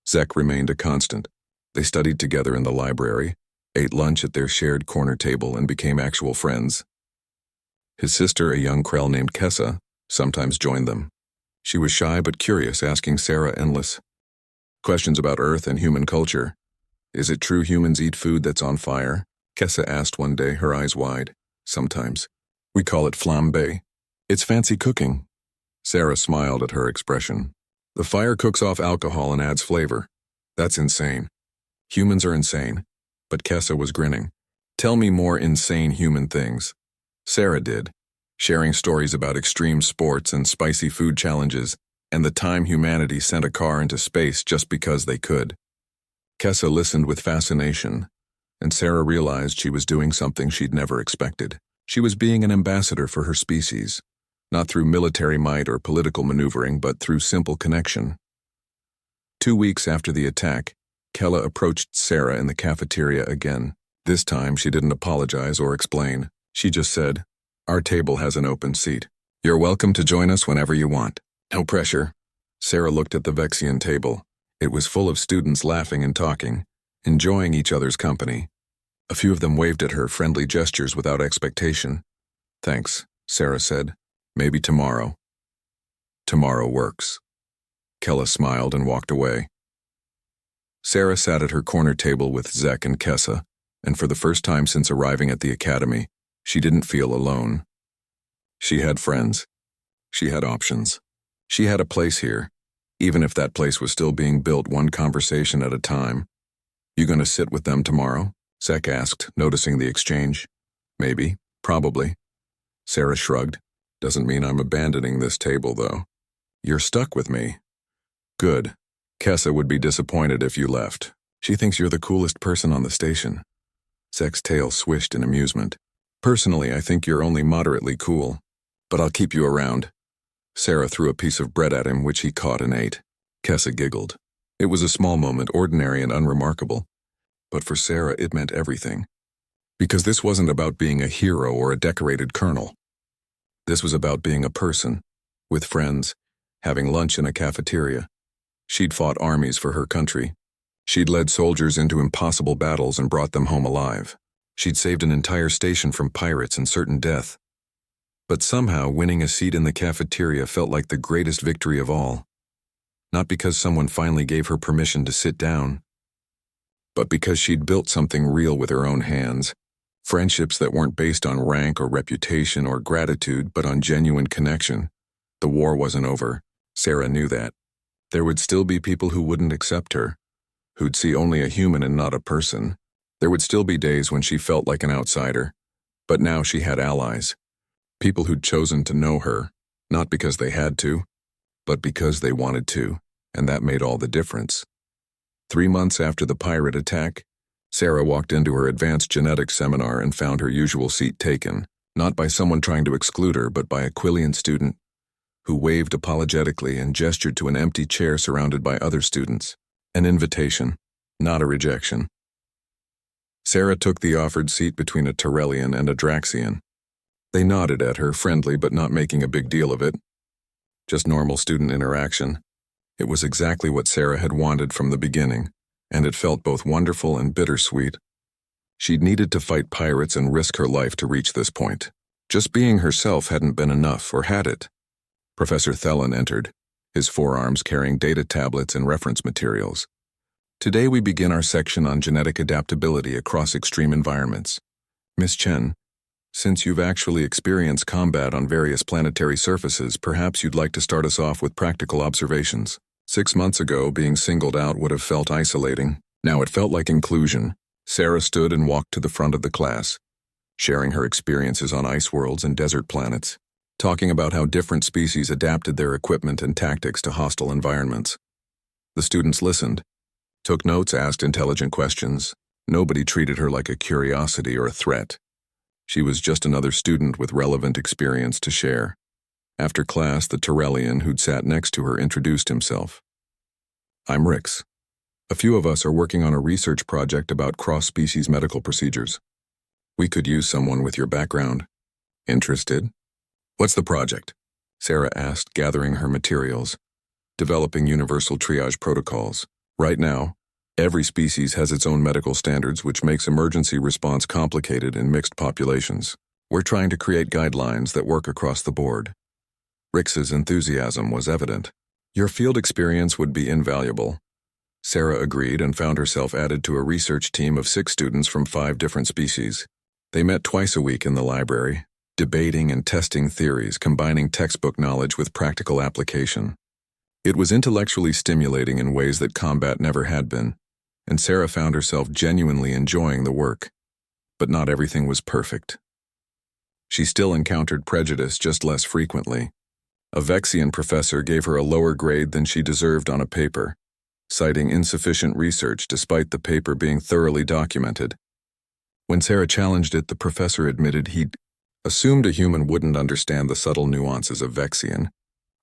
Zek remained a constant. They studied together in the library, ate lunch at their shared corner table, and became actual friends. His sister, a young Krell named Kessa, sometimes joined them. She was shy but curious, asking Sarah endless questions about Earth and human culture. Is it true humans eat food that's on fire? Kessa asked one day, her eyes wide. Sometimes. We call it flambe. It's fancy cooking. Sarah smiled at her expression. The fire cooks off alcohol and adds flavor. That's insane. Humans are insane. But Kessa was grinning. Tell me more insane human things. Sarah did, sharing stories about extreme sports and spicy food challenges, and the time humanity sent a car into space just because they could. Kessa listened with fascination, and Sarah realized she was doing something she'd never expected. She was being an ambassador for her species, not through military might or political maneuvering, but through simple connection. 2 weeks after the attack, Kella approached Sarah in the cafeteria again. This time, she didn't apologize or explain. She just said, "Our table has an open seat. You're welcome to join us whenever you want. No pressure." Sarah looked at the Vexian table. It was full of students laughing and talking, enjoying each other's company. A few of them waved at her, friendly gestures without expectation. "Thanks," Sarah said. "Maybe tomorrow." "Tomorrow works." Kella smiled and walked away. Sarah sat at her corner table with Zek and Kessa, and for the first time since arriving at the academy, she didn't feel alone. She had friends. She had options. She had a place here, even if that place was still being built one conversation at a time. "You gonna sit with them tomorrow?" Zek asked, noticing the exchange. "Maybe. Probably." Sarah shrugged. "Doesn't mean I'm abandoning this table, though." "You're stuck with me." "Good. Kessa would be disappointed if you left. She thinks you're the coolest person on the station." Zek's tail swished in amusement. "Personally, I think you're only moderately cool, but I'll keep you around." Sarah threw a piece of bread at him, which he caught and ate. Kessa giggled. It was a small moment, ordinary and unremarkable, but for Sarah it meant everything. Because this wasn't about being a hero or a decorated colonel. This was about being a person, with friends, having lunch in a cafeteria. She'd fought armies for her country. She'd led soldiers into impossible battles and brought them home alive. She'd saved an entire station from pirates and certain death. But somehow winning a seat in the cafeteria felt like the greatest victory of all. Not because someone finally gave her permission to sit down, but because she'd built something real with her own hands. Friendships that weren't based on rank or reputation or gratitude, but on genuine connection. The war wasn't over. Sarah knew that. There would still be people who wouldn't accept her, who'd see only a human and not a person. There would still be days when she felt like an outsider, but now she had allies. People who'd chosen to know her, not because they had to, but because they wanted to, and that made all the difference. 3 months after the pirate attack, Sarah walked into her advanced genetics seminar and found her usual seat taken, not by someone trying to exclude her, but by a Quillian student who waved apologetically and gestured to an empty chair surrounded by other students. An invitation, not a rejection. Sarah took the offered seat between a Tyrellian and a Draxian. They nodded at her, friendly but not making a big deal of it. Just normal student interaction. It was exactly what Sarah had wanted from the beginning, and it felt both wonderful and bittersweet. She'd needed to fight pirates and risk her life to reach this point. Just being herself hadn't been enough, or had it? Professor Thelen entered, his forearms carrying data tablets and reference materials. "Today we begin our section on genetic adaptability across extreme environments. Miss Chen, since you've actually experienced combat on various planetary surfaces, perhaps you'd like to start us off with practical observations." 6 months ago, being singled out would have felt isolating. Now it felt like inclusion. Sarah stood and walked to the front of the class, sharing her experiences on ice worlds and desert planets, talking about how different species adapted their equipment and tactics to hostile environments. The students listened, took notes, asked intelligent questions. Nobody treated her like a curiosity or a threat. She was just another student with relevant experience to share. After class, the Tyrellian who'd sat next to her introduced himself. "I'm Rix. A few of us are working on a research project about cross-species medical procedures. We could use someone with your background. Interested?" "What's the project?" Sarah asked, gathering her materials. "Developing universal triage protocols. Right now, every species has its own medical standards, which makes emergency response complicated in mixed populations. We're trying to create guidelines that work across the board." Rix's enthusiasm was evident. "Your field experience would be invaluable." Sarah agreed and found herself added to a research team of 6 students from 5 different species. They met twice a week in the library, debating and testing theories, combining textbook knowledge with practical application. It was intellectually stimulating in ways that combat never had been, and Sarah found herself genuinely enjoying the work. But not everything was perfect. She still encountered prejudice, just less frequently. A Vexian professor gave her a lower grade than she deserved on a paper, citing insufficient research despite the paper being thoroughly documented. When Sarah challenged it, the professor admitted he'd Assumed a human wouldn't understand the subtle nuances of Vexian.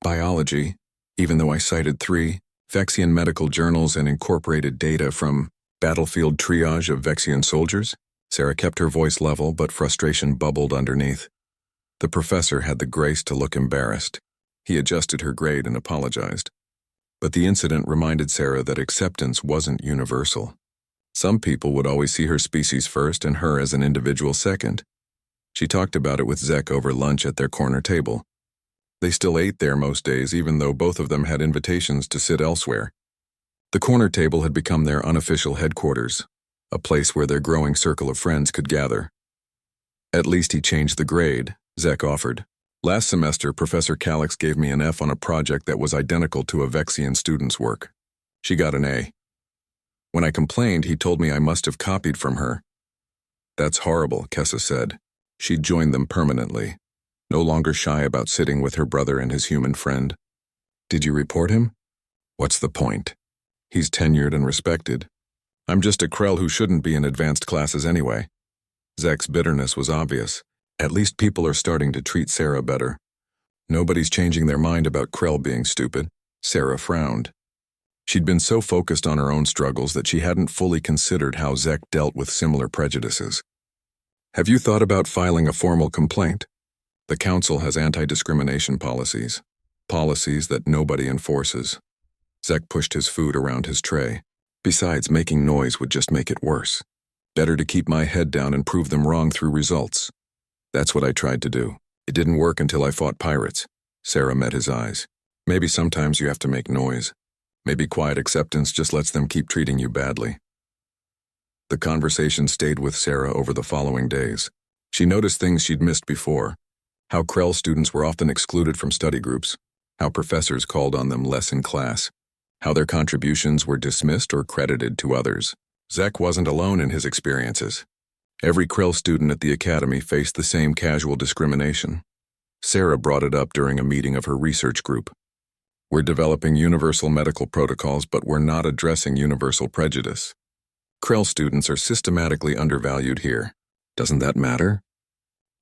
Biology, even though I cited 3 Vexian medical journals and incorporated data from battlefield triage of Vexian soldiers. Sarah kept her voice level, but frustration bubbled underneath. The professor had the grace to look embarrassed. He adjusted her grade and apologized. But the incident reminded Sarah that acceptance wasn't universal. Some people would always see her species first and her as an individual second. She talked about it with Zek over lunch at their corner table. They still ate there most days, even though both of them had invitations to sit elsewhere. The corner table had become their unofficial headquarters, a place where their growing circle of friends could gather. At least he changed the grade, Zek offered. Last semester, Professor Calix gave me an F on a project that was identical to a Vexian student's work. She got an A. When I complained, he told me I must have copied from her. That's horrible, Kessa said. She'd joined them permanently, no longer shy about sitting with her brother and his human friend. Did you report him? What's the point? He's tenured and respected. I'm just a Krell who shouldn't be in advanced classes anyway. Zek's bitterness was obvious. At least people are starting to treat Sarah better. Nobody's changing their mind about Krell being stupid. Sarah frowned. She'd been so focused on her own struggles that she hadn't fully considered how Zek dealt with similar prejudices. Have you thought about filing a formal complaint? The council has anti-discrimination policies that nobody enforces. Zek pushed his food around his tray. Besides, making noise would just make it worse. Better to keep my head down and prove them wrong through results. That's what I tried to do. It didn't work until I fought pirates. Sarah met his eyes. Maybe sometimes you have to make noise. Maybe quiet acceptance just lets them keep treating you badly. The conversation stayed with Sarah over the following days. She noticed things she'd missed before. How Krell students were often excluded from study groups. How professors called on them less in class. How their contributions were dismissed or credited to others. Zek wasn't alone in his experiences. Every Krell student at the academy faced the same casual discrimination. Sarah brought it up during a meeting of her research group. We're developing universal medical protocols, but we're not addressing universal prejudice. Krell students are systematically undervalued here. Doesn't that matter?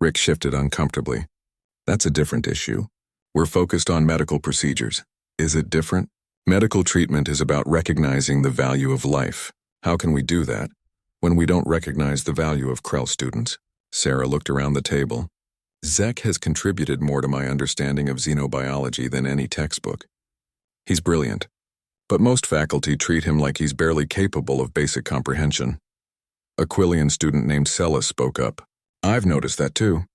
Rick shifted uncomfortably. That's a different issue. We're focused on medical procedures. Is it different? Medical treatment is about recognizing the value of life. How can we do that when we don't recognize the value of Krell students? Sarah looked around the table. Zek has contributed more to my understanding of xenobiology than any textbook. He's brilliant, but most faculty treat him like he's barely capable of basic comprehension. A Quillian student named Celis spoke up. I've noticed that too.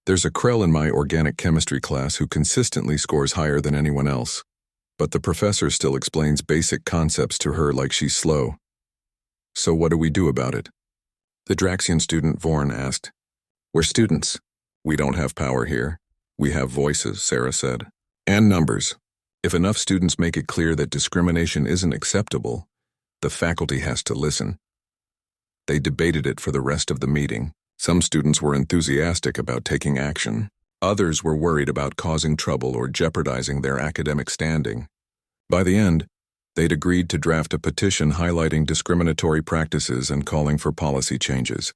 There's a Krell in my organic chemistry class who consistently scores higher than anyone else, but the professor still explains basic concepts to her like she's slow. So what do we do about it? The Draxian student Vorn asked. We're students. We don't have power here. We have voices, Sarah said. And numbers. If enough students make it clear that discrimination isn't acceptable, the faculty has to listen. They debated it for the rest of the meeting. Some students were enthusiastic about taking action. Others were worried about causing trouble or jeopardizing their academic standing. By the end, they'd agreed to draft a petition highlighting discriminatory practices and calling for policy changes.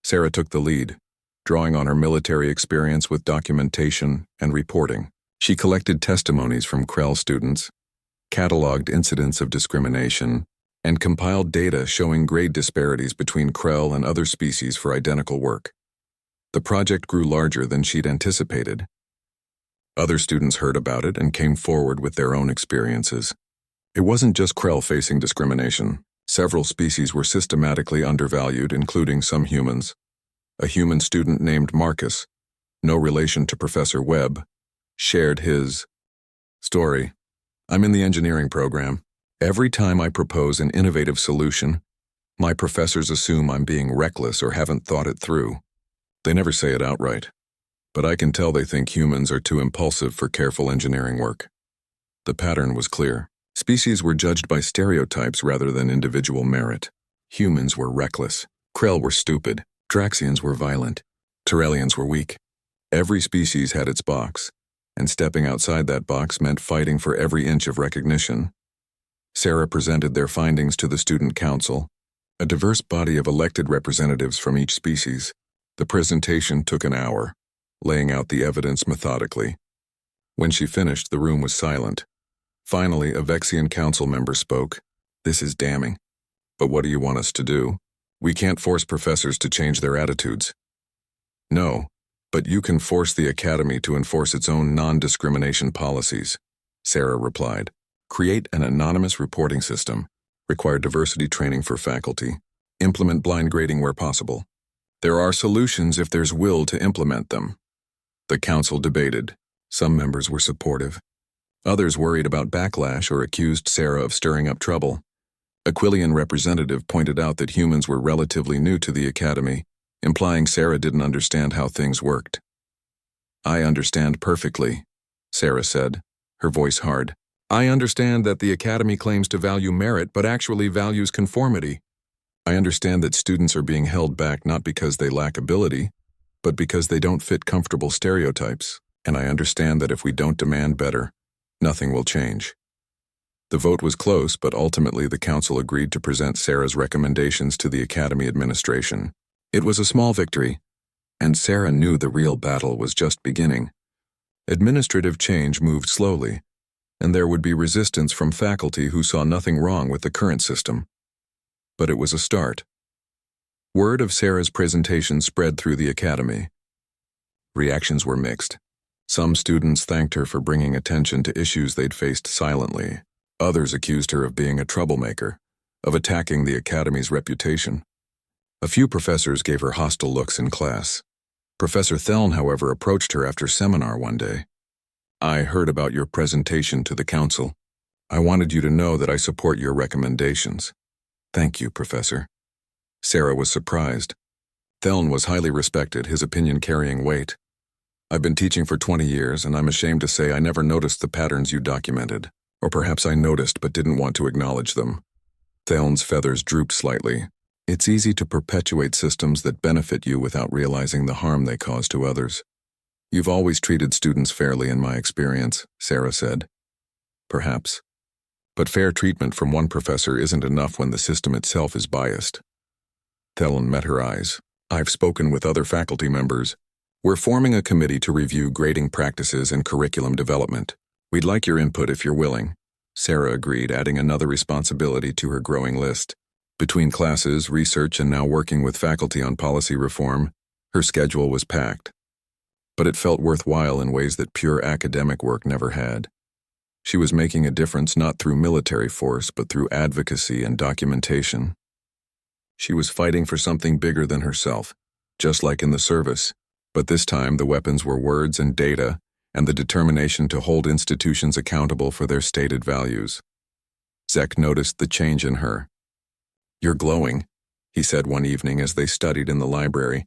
Sarah took the lead, drawing on her military experience with documentation and reporting. She collected testimonies from Krell students, cataloged incidents of discrimination, and compiled data showing grade disparities between Krell and other species for identical work. The project grew larger than she'd anticipated. Other students heard about it and came forward with their own experiences. It wasn't just Krell facing discrimination. Several species were systematically undervalued, including some humans. A human student named Marcus, no relation to Professor Webb, shared his story. I'm in the engineering program. Every time I propose an innovative solution, my professors assume I'm being reckless or haven't thought it through. They never say it outright, but I can tell they think humans are too impulsive for careful engineering work. The pattern was clear. Species were judged by stereotypes rather than individual merit. Humans were reckless. Krell were stupid. Draxians were violent. Terrellians were weak. Every species had its box, and stepping outside that box meant fighting for every inch of recognition. Sarah presented their findings to the student council, a diverse body of elected representatives from each species. The presentation took an hour, laying out the evidence methodically. When she finished, the room was silent. Finally, a Vexian council member spoke. "This is damning. But what do you want us to do? We can't force professors to change their attitudes." "No, but you can force the academy to enforce its own non-discrimination policies," Sarah replied. "Create an anonymous reporting system. Require diversity training for faculty. Implement blind grading where possible. There are solutions if there's will to implement them." The council debated. Some members were supportive. Others worried about backlash or accused Sarah of stirring up trouble. A Quillian representative pointed out that humans were relatively new to the academy, implying Sarah didn't understand how things worked. "I understand perfectly," Sarah said, her voice hard. "I understand that the academy claims to value merit but actually values conformity. I understand that students are being held back not because they lack ability, but because they don't fit comfortable stereotypes. And I understand that if we don't demand better, nothing will change." The vote was close, but ultimately the council agreed to present Sarah's recommendations to the academy administration. It was a small victory, and Sarah knew the real battle was just beginning. Administrative change moved slowly, and there would be resistance from faculty who saw nothing wrong with the current system. But it was a start. Word of Sarah's presentation spread through the academy. Reactions were mixed. Some students thanked her for bringing attention to issues they'd faced silently. Others accused her of being a troublemaker, of attacking the academy's reputation. A few professors gave her hostile looks in class. Professor Theln, however, approached her after seminar one day. "I heard about your presentation to the council. I wanted you to know that I support your recommendations." "Thank you, Professor." Sarah was surprised. Theln was highly respected, his opinion carrying weight. "I've been teaching for 20 years, and I'm ashamed to say I never noticed the patterns you documented. Or perhaps I noticed but didn't want to acknowledge them." Theln's feathers drooped slightly. "It's easy to perpetuate systems that benefit you without realizing the harm they cause to others. You've always treated students fairly in my experience," Sarah said. "Perhaps. But fair treatment from one professor isn't enough when the system itself is biased." Theln met her eyes. "I've spoken with other faculty members. We're forming a committee to review grading practices and curriculum development. We'd like your input if you're willing." Sarah agreed, adding another responsibility to her growing list. Between classes, research, and now working with faculty on policy reform, her schedule was packed. But it felt worthwhile in ways that pure academic work never had. She was making a difference not through military force, but through advocacy and documentation. She was fighting for something bigger than herself, just like in the service. But this time the weapons were words and data, and the determination to hold institutions accountable for their stated values. Zek noticed the change in her. "You're glowing," he said one evening as they studied in the library.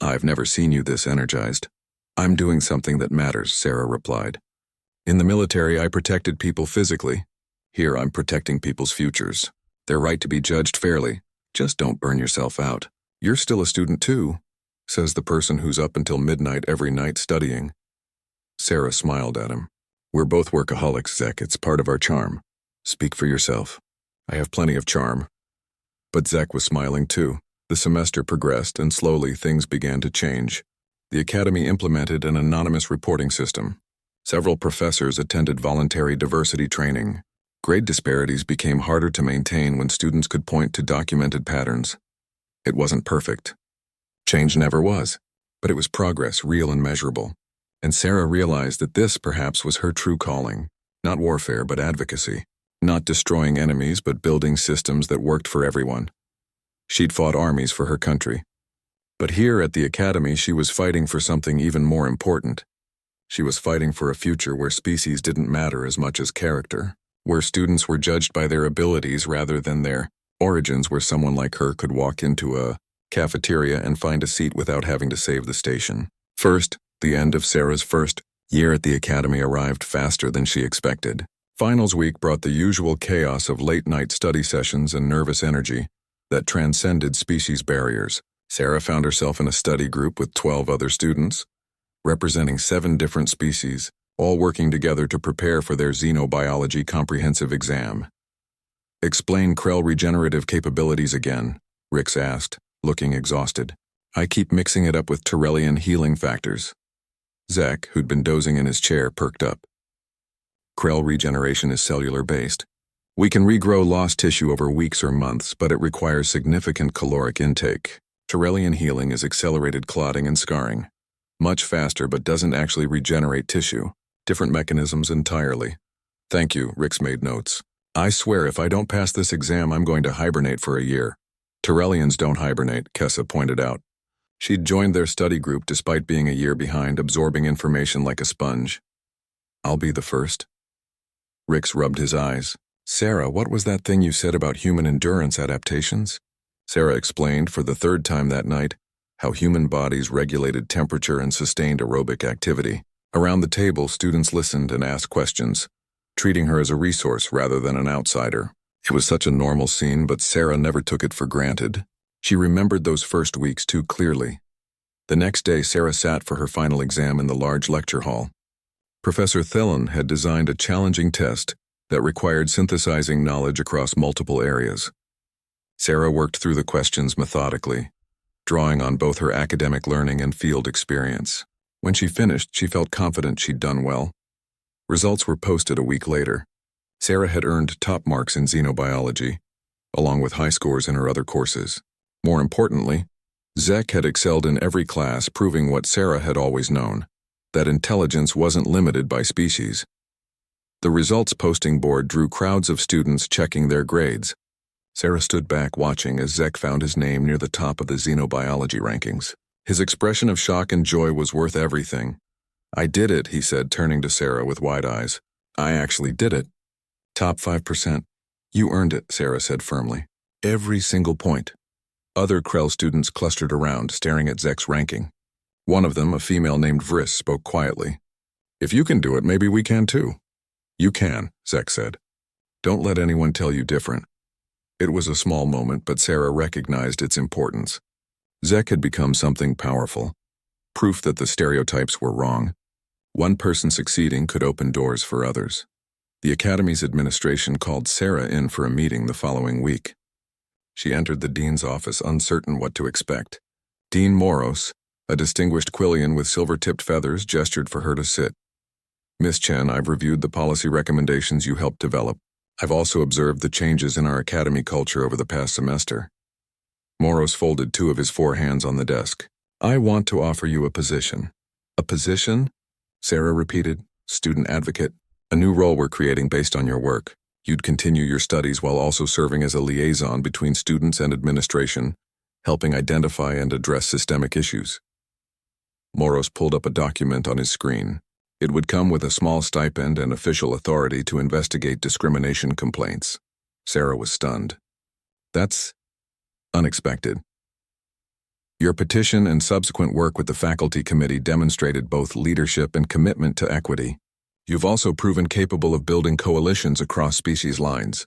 "I've never seen you this energized." "I'm doing something that matters," Sarah replied. "In the military, I protected people physically. Here, I'm protecting people's futures. Their right to be judged fairly. Just don't burn yourself out. You're still a student too," says the person who's up until midnight every night studying. Sarah smiled at him. "We're both workaholics, Zek. It's part of our charm." "Speak for yourself." "I have plenty of charm." But Zek was smiling too. The semester progressed, and slowly things began to change. The academy implemented an anonymous reporting system. Several professors attended voluntary diversity training. Grade disparities became harder to maintain when students could point to documented patterns. It wasn't perfect. Change never was, but it was progress, real and measurable. And Sarah realized that this, perhaps, was her true calling. Not warfare, but advocacy. Not destroying enemies, but building systems that worked for everyone. She'd fought armies for her country. But here at the academy, she was fighting for something even more important. She was fighting for a future where species didn't matter as much as character, where students were judged by their abilities rather than their origins, where someone like her could walk into a cafeteria and find a seat without having to save the station. First, the end of Sarah's first year at the academy arrived faster than she expected. Finals week brought the usual chaos of late-night study sessions and nervous energy that transcended species barriers. Sarah found herself in a study group with 12 other students, representing 7 different species, all working together to prepare for their xenobiology comprehensive exam. "Explain Krell regenerative capabilities again," Rix asked, looking exhausted. I keep mixing it up with Tyrellian healing factors. Zek, who'd been dozing in his chair, perked up. Krell regeneration is cellular-based. We can regrow lost tissue over weeks or months, but it requires significant caloric intake. Tyrellian healing is accelerated clotting and scarring. Much faster, but doesn't actually regenerate tissue. Different mechanisms entirely. Thank you, Rix made notes. I swear if I don't pass this exam, I'm going to hibernate for a year. Tyrellians don't hibernate, Kessa pointed out. She'd joined their study group despite being a year behind, absorbing information like a sponge. I'll be the first. Rix rubbed his eyes. Sarah, what was that thing you said about human endurance adaptations? Sarah explained for the third time that night how human bodies regulated temperature and sustained aerobic activity. Around the table, students listened and asked questions, treating her as a resource rather than an outsider. It was such a normal scene, but Sarah never took it for granted. She remembered those first weeks too clearly. The next day, Sarah sat for her final exam in the large lecture hall. Professor Thelen had designed a challenging test that required synthesizing knowledge across multiple areas. Sarah worked through the questions methodically, drawing on both her academic learning and field experience. When she finished, she felt confident she'd done well. Results were posted a week later. Sarah had earned top marks in xenobiology, along with high scores in her other courses. More importantly, Zek had excelled in every class, proving what Sarah had always known, that intelligence wasn't limited by species. The results posting board drew crowds of students checking their grades. Sarah stood back watching as Zek found his name near the top of the xenobiology rankings. His expression of shock and joy was worth everything. I did it, he said, turning to Sarah with wide eyes. I actually did it. Top 5%. You earned it, Sarah said firmly. Every single point. Other Krell students clustered around, staring at Zek's ranking. One of them, a female named Vriss, spoke quietly. If you can do it, maybe we can too. You can, Zek said. Don't let anyone tell you different. It was a small moment, but Sarah recognized its importance. Zek had become something powerful. Proof that the stereotypes were wrong. One person succeeding could open doors for others. The Academy's administration called Sarah in for a meeting the following week. She entered the dean's office uncertain what to expect. Dean Moros, a distinguished Quillian with silver-tipped feathers, gestured for her to sit. Miss Chen, I've reviewed the policy recommendations you helped develop. I've also observed the changes in our academy culture over the past semester. Moros folded two of his four hands on the desk. I want to offer you a position. A position? Sarah repeated. Student advocate. A new role we're creating based on your work. You'd continue your studies while also serving as a liaison between students and administration, helping identify and address systemic issues. Moros pulled up a document on his screen. It would come with a small stipend and official authority to investigate discrimination complaints. Sarah was stunned. That's unexpected. Your petition and subsequent work with the faculty committee demonstrated both leadership and commitment to equity. You've also proven capable of building coalitions across species lines.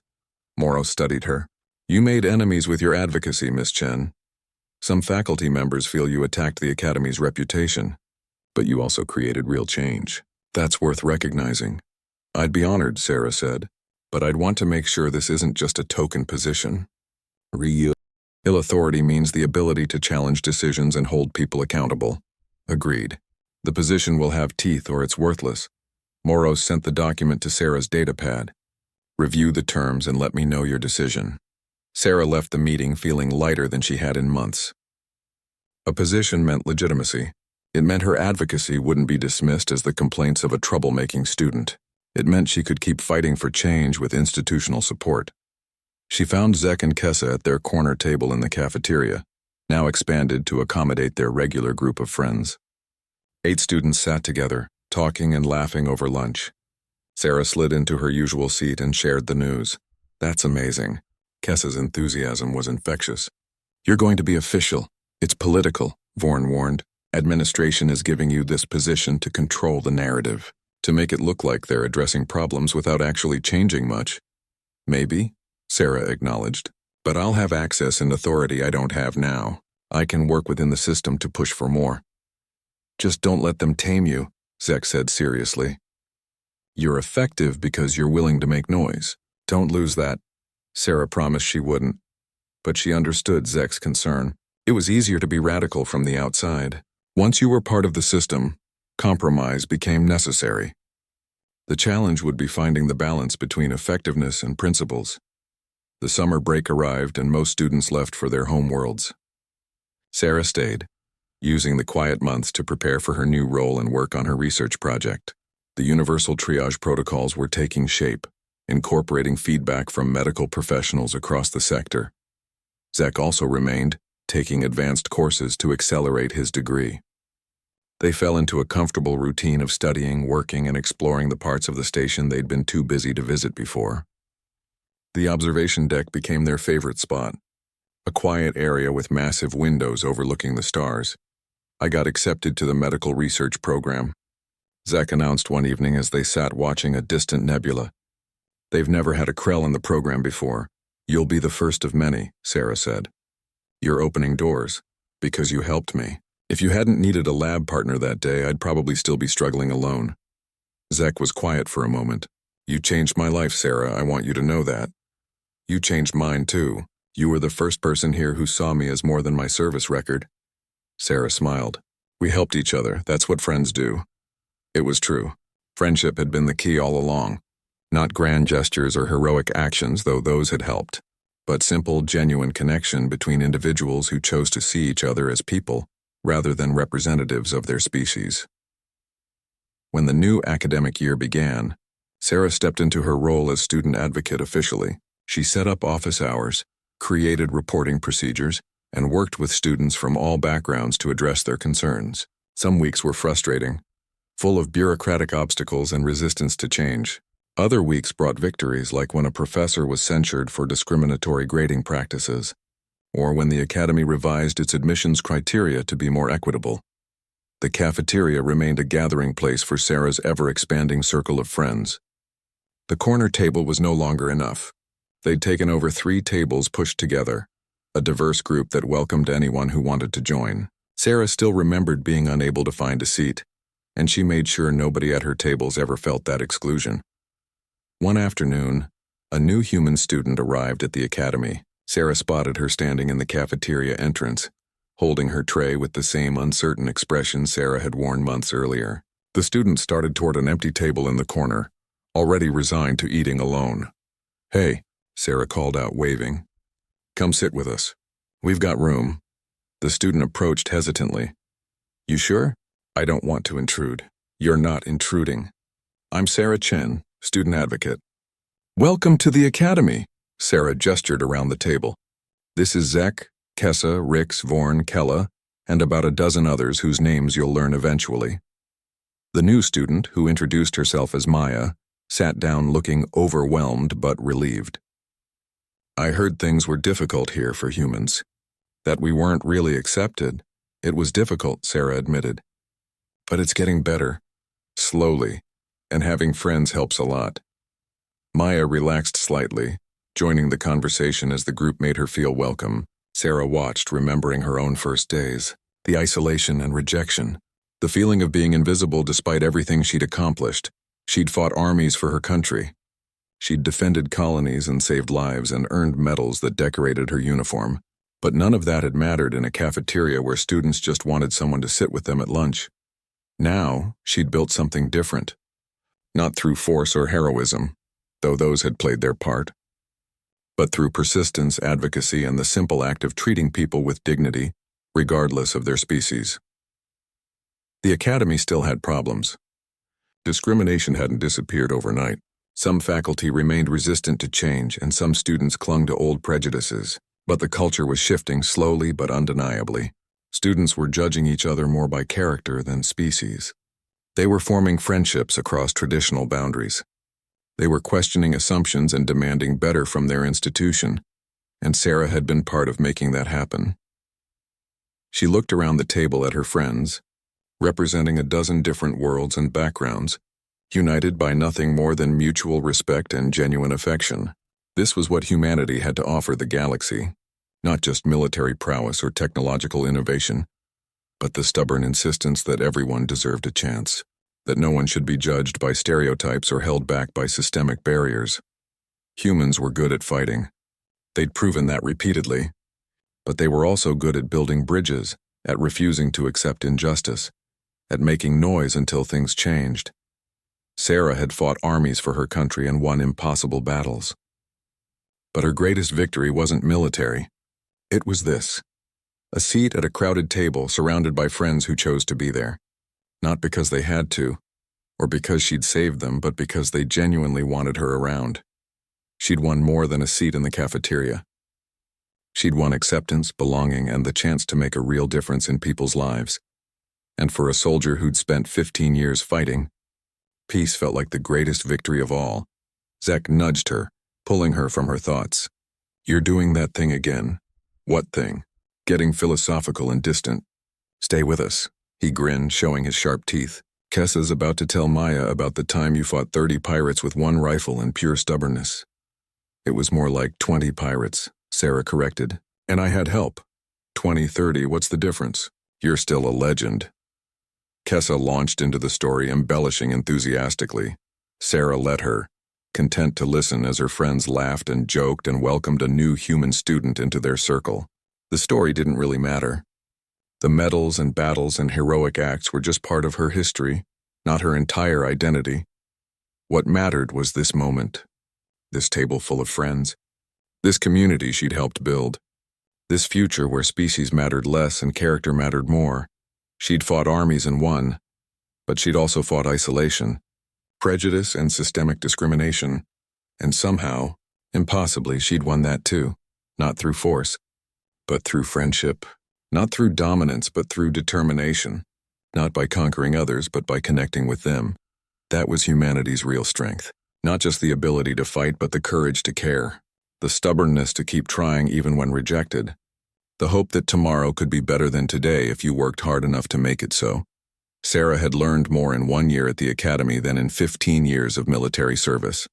Moros studied her. You made enemies with your advocacy, Miss Chen. Some faculty members feel you attacked the Academy's reputation, but you also created real change. That's worth recognizing. I'd be honored, Sarah said, but I'd want to make sure this isn't just a token position. Real authority means the ability to challenge decisions and hold people accountable. Agreed. The position will have teeth or it's worthless. Moros sent the document to Sarah's datapad. Review the terms and let me know your decision. Sarah left the meeting feeling lighter than she had in months. A position meant legitimacy. It meant her advocacy wouldn't be dismissed as the complaints of a troublemaking student. It meant she could keep fighting for change with institutional support. She found Zek and Kessa at their corner table in the cafeteria, now expanded to accommodate their regular group of friends. 8 students sat together, talking and laughing over lunch. Sarah slid into her usual seat and shared the news. That's amazing. Kessa's enthusiasm was infectious. You're going to be official. It's political, Vorn warned. Administration is giving you this position to control the narrative, to make it look like they're addressing problems without actually changing much. Maybe, Sarah acknowledged, but I'll have access and authority I don't have now. I can work within the system to push for more. Just don't let them tame you, Zek said seriously. You're effective because you're willing to make noise. Don't lose that. Sarah promised she wouldn't, but she understood Zek's concern. It was easier to be radical from the outside. Once you were part of the system, compromise became necessary. The challenge would be finding the balance between effectiveness and principles. The summer break arrived and most students left for their home worlds. Sarah stayed, using the quiet months to prepare for her new role and work on her research project. The universal triage protocols were taking shape, incorporating feedback from medical professionals across the sector. Zach also remained, taking advanced courses to accelerate his degree. They fell into a comfortable routine of studying, working, and exploring the parts of the station they'd been too busy to visit before. The observation deck became their favorite spot, a quiet area with massive windows overlooking the stars. "I got accepted to the medical research program," Zach announced one evening as they sat watching a distant nebula. "They've never had a Krell in the program before. You'll be the first of many," Sarah said. "You're opening doors, because you helped me. If you hadn't needed a lab partner that day, I'd probably still be struggling alone." Zach was quiet for a moment. "You changed my life, Sarah. I want you to know that. You changed mine, too. You were the first person here who saw me as more than my service record." Sarah smiled. "We helped each other. That's what friends do." It was true. Friendship had been the key all along. Not grand gestures or heroic actions, though those had helped, but simple, genuine connection between individuals who chose to see each other as people rather than representatives of their species. When the new academic year began, Sarah stepped into her role as student advocate officially. She set up office hours, created reporting procedures, and worked with students from all backgrounds to address their concerns. Some weeks were frustrating, full of bureaucratic obstacles and resistance to change. Other weeks brought victories, like when a professor was censured for discriminatory grading practices, or when the academy revised its admissions criteria to be more equitable. The cafeteria remained a gathering place for Sarah's ever-expanding circle of friends. The corner table was no longer enough. They'd taken over 3 tables pushed together, a diverse group that welcomed anyone who wanted to join. Sarah still remembered being unable to find a seat, and she made sure nobody at her tables ever felt that exclusion. One afternoon, a new human student arrived at the academy. Sarah spotted her standing in the cafeteria entrance, holding her tray with the same uncertain expression Sarah had worn months earlier. The student started toward an empty table in the corner, already resigned to eating alone. "Hey," Sarah called out, waving. "Come sit with us. We've got room." The student approached hesitantly. "You sure? I don't want to intrude." "You're not intruding. I'm Sarah Chen, student advocate." "Welcome to the academy," Sarah gestured around the table. "This is Zek, Kessa, Rix, Vorn, Kella, and about a dozen others whose names you'll learn eventually." The new student, who introduced herself as Maya, sat down looking overwhelmed but relieved. "I heard things were difficult here for humans. That we weren't really accepted. It was difficult," Sarah admitted. "But it's getting better. Slowly. And having friends helps a lot." Maya relaxed slightly, joining the conversation as the group made her feel welcome. Sarah watched, remembering her own first days. The isolation and rejection. The feeling of being invisible despite everything she'd accomplished. She'd fought armies for her country. She'd defended colonies and saved lives and earned medals that decorated her uniform. But none of that had mattered in a cafeteria where students just wanted someone to sit with them at lunch. Now, she'd built something different. Not through force or heroism, though those had played their part, but through persistence, advocacy, and the simple act of treating people with dignity, regardless of their species. The academy still had problems. Discrimination hadn't disappeared overnight. Some faculty remained resistant to change, and some students clung to old prejudices. But the culture was shifting slowly but undeniably. Students were judging each other more by character than species. They were forming friendships across traditional boundaries. They were questioning assumptions and demanding better from their institution, and Sarah had been part of making that happen. She looked around the table at her friends, representing a dozen different worlds and backgrounds, united by nothing more than mutual respect and genuine affection. This was what humanity had to offer the galaxy, not just military prowess or technological innovation, but the stubborn insistence that everyone deserved a chance, that no one should be judged by stereotypes or held back by systemic barriers. Humans were good at fighting. They'd proven that repeatedly, But they were also good at building bridges, at refusing to accept injustice, at making noise until things changed. Sarah had fought armies for her country and won impossible battles. But her greatest victory wasn't military. It was this: a seat at a crowded table surrounded by friends who chose to be there. Not because they had to, or because she'd saved them, but because they genuinely wanted her around. She'd won more than a seat in the cafeteria. She'd won acceptance, belonging, and the chance to make a real difference in people's lives. And for a soldier who'd spent 15 years fighting, peace felt like the greatest victory of all. Zach nudged her, pulling her from her thoughts. "You're doing that thing again." "What thing?" Getting philosophical and distant. "Stay with us," he grinned, showing his sharp teeth. "Kessa's about to tell Maya about the time you fought 30 pirates with one rifle and pure stubbornness." "It was more like 20 pirates," Sarah corrected. "And I had help." 20, 30, what's the difference? You're still a legend." Kessa launched into the story, embellishing enthusiastically. Sarah let her, content to listen as her friends laughed and joked and welcomed a new human student into their circle. The story didn't really matter. The medals and battles and heroic acts were just part of her history, not her entire identity. What mattered was this moment, this table full of friends, this community she'd helped build, this future where species mattered less and character mattered more. She'd fought armies and won, but she'd also fought isolation, prejudice, and systemic discrimination. And somehow, impossibly, she'd won that too, not through force, but through friendship. Not through dominance, but through determination. Not by conquering others, but by connecting with them. That was humanity's real strength. Not just the ability to fight, but the courage to care. The stubbornness to keep trying even when rejected. The hope that tomorrow could be better than today if you worked hard enough to make it so. Sarah had learned more in 1 year at the academy than in 15 years of military service.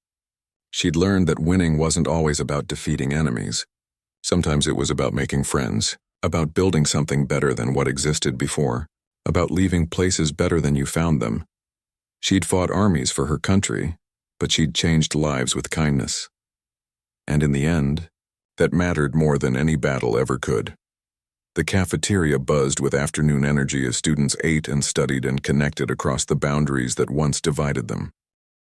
She'd learned that winning wasn't always about defeating enemies. Sometimes it was about making friends, about building something better than what existed before, about leaving places better than you found them. She'd fought armies for her country, but she'd changed lives with kindness. And in the end, that mattered more than any battle ever could. The cafeteria buzzed with afternoon energy as students ate and studied and connected across the boundaries that once divided them.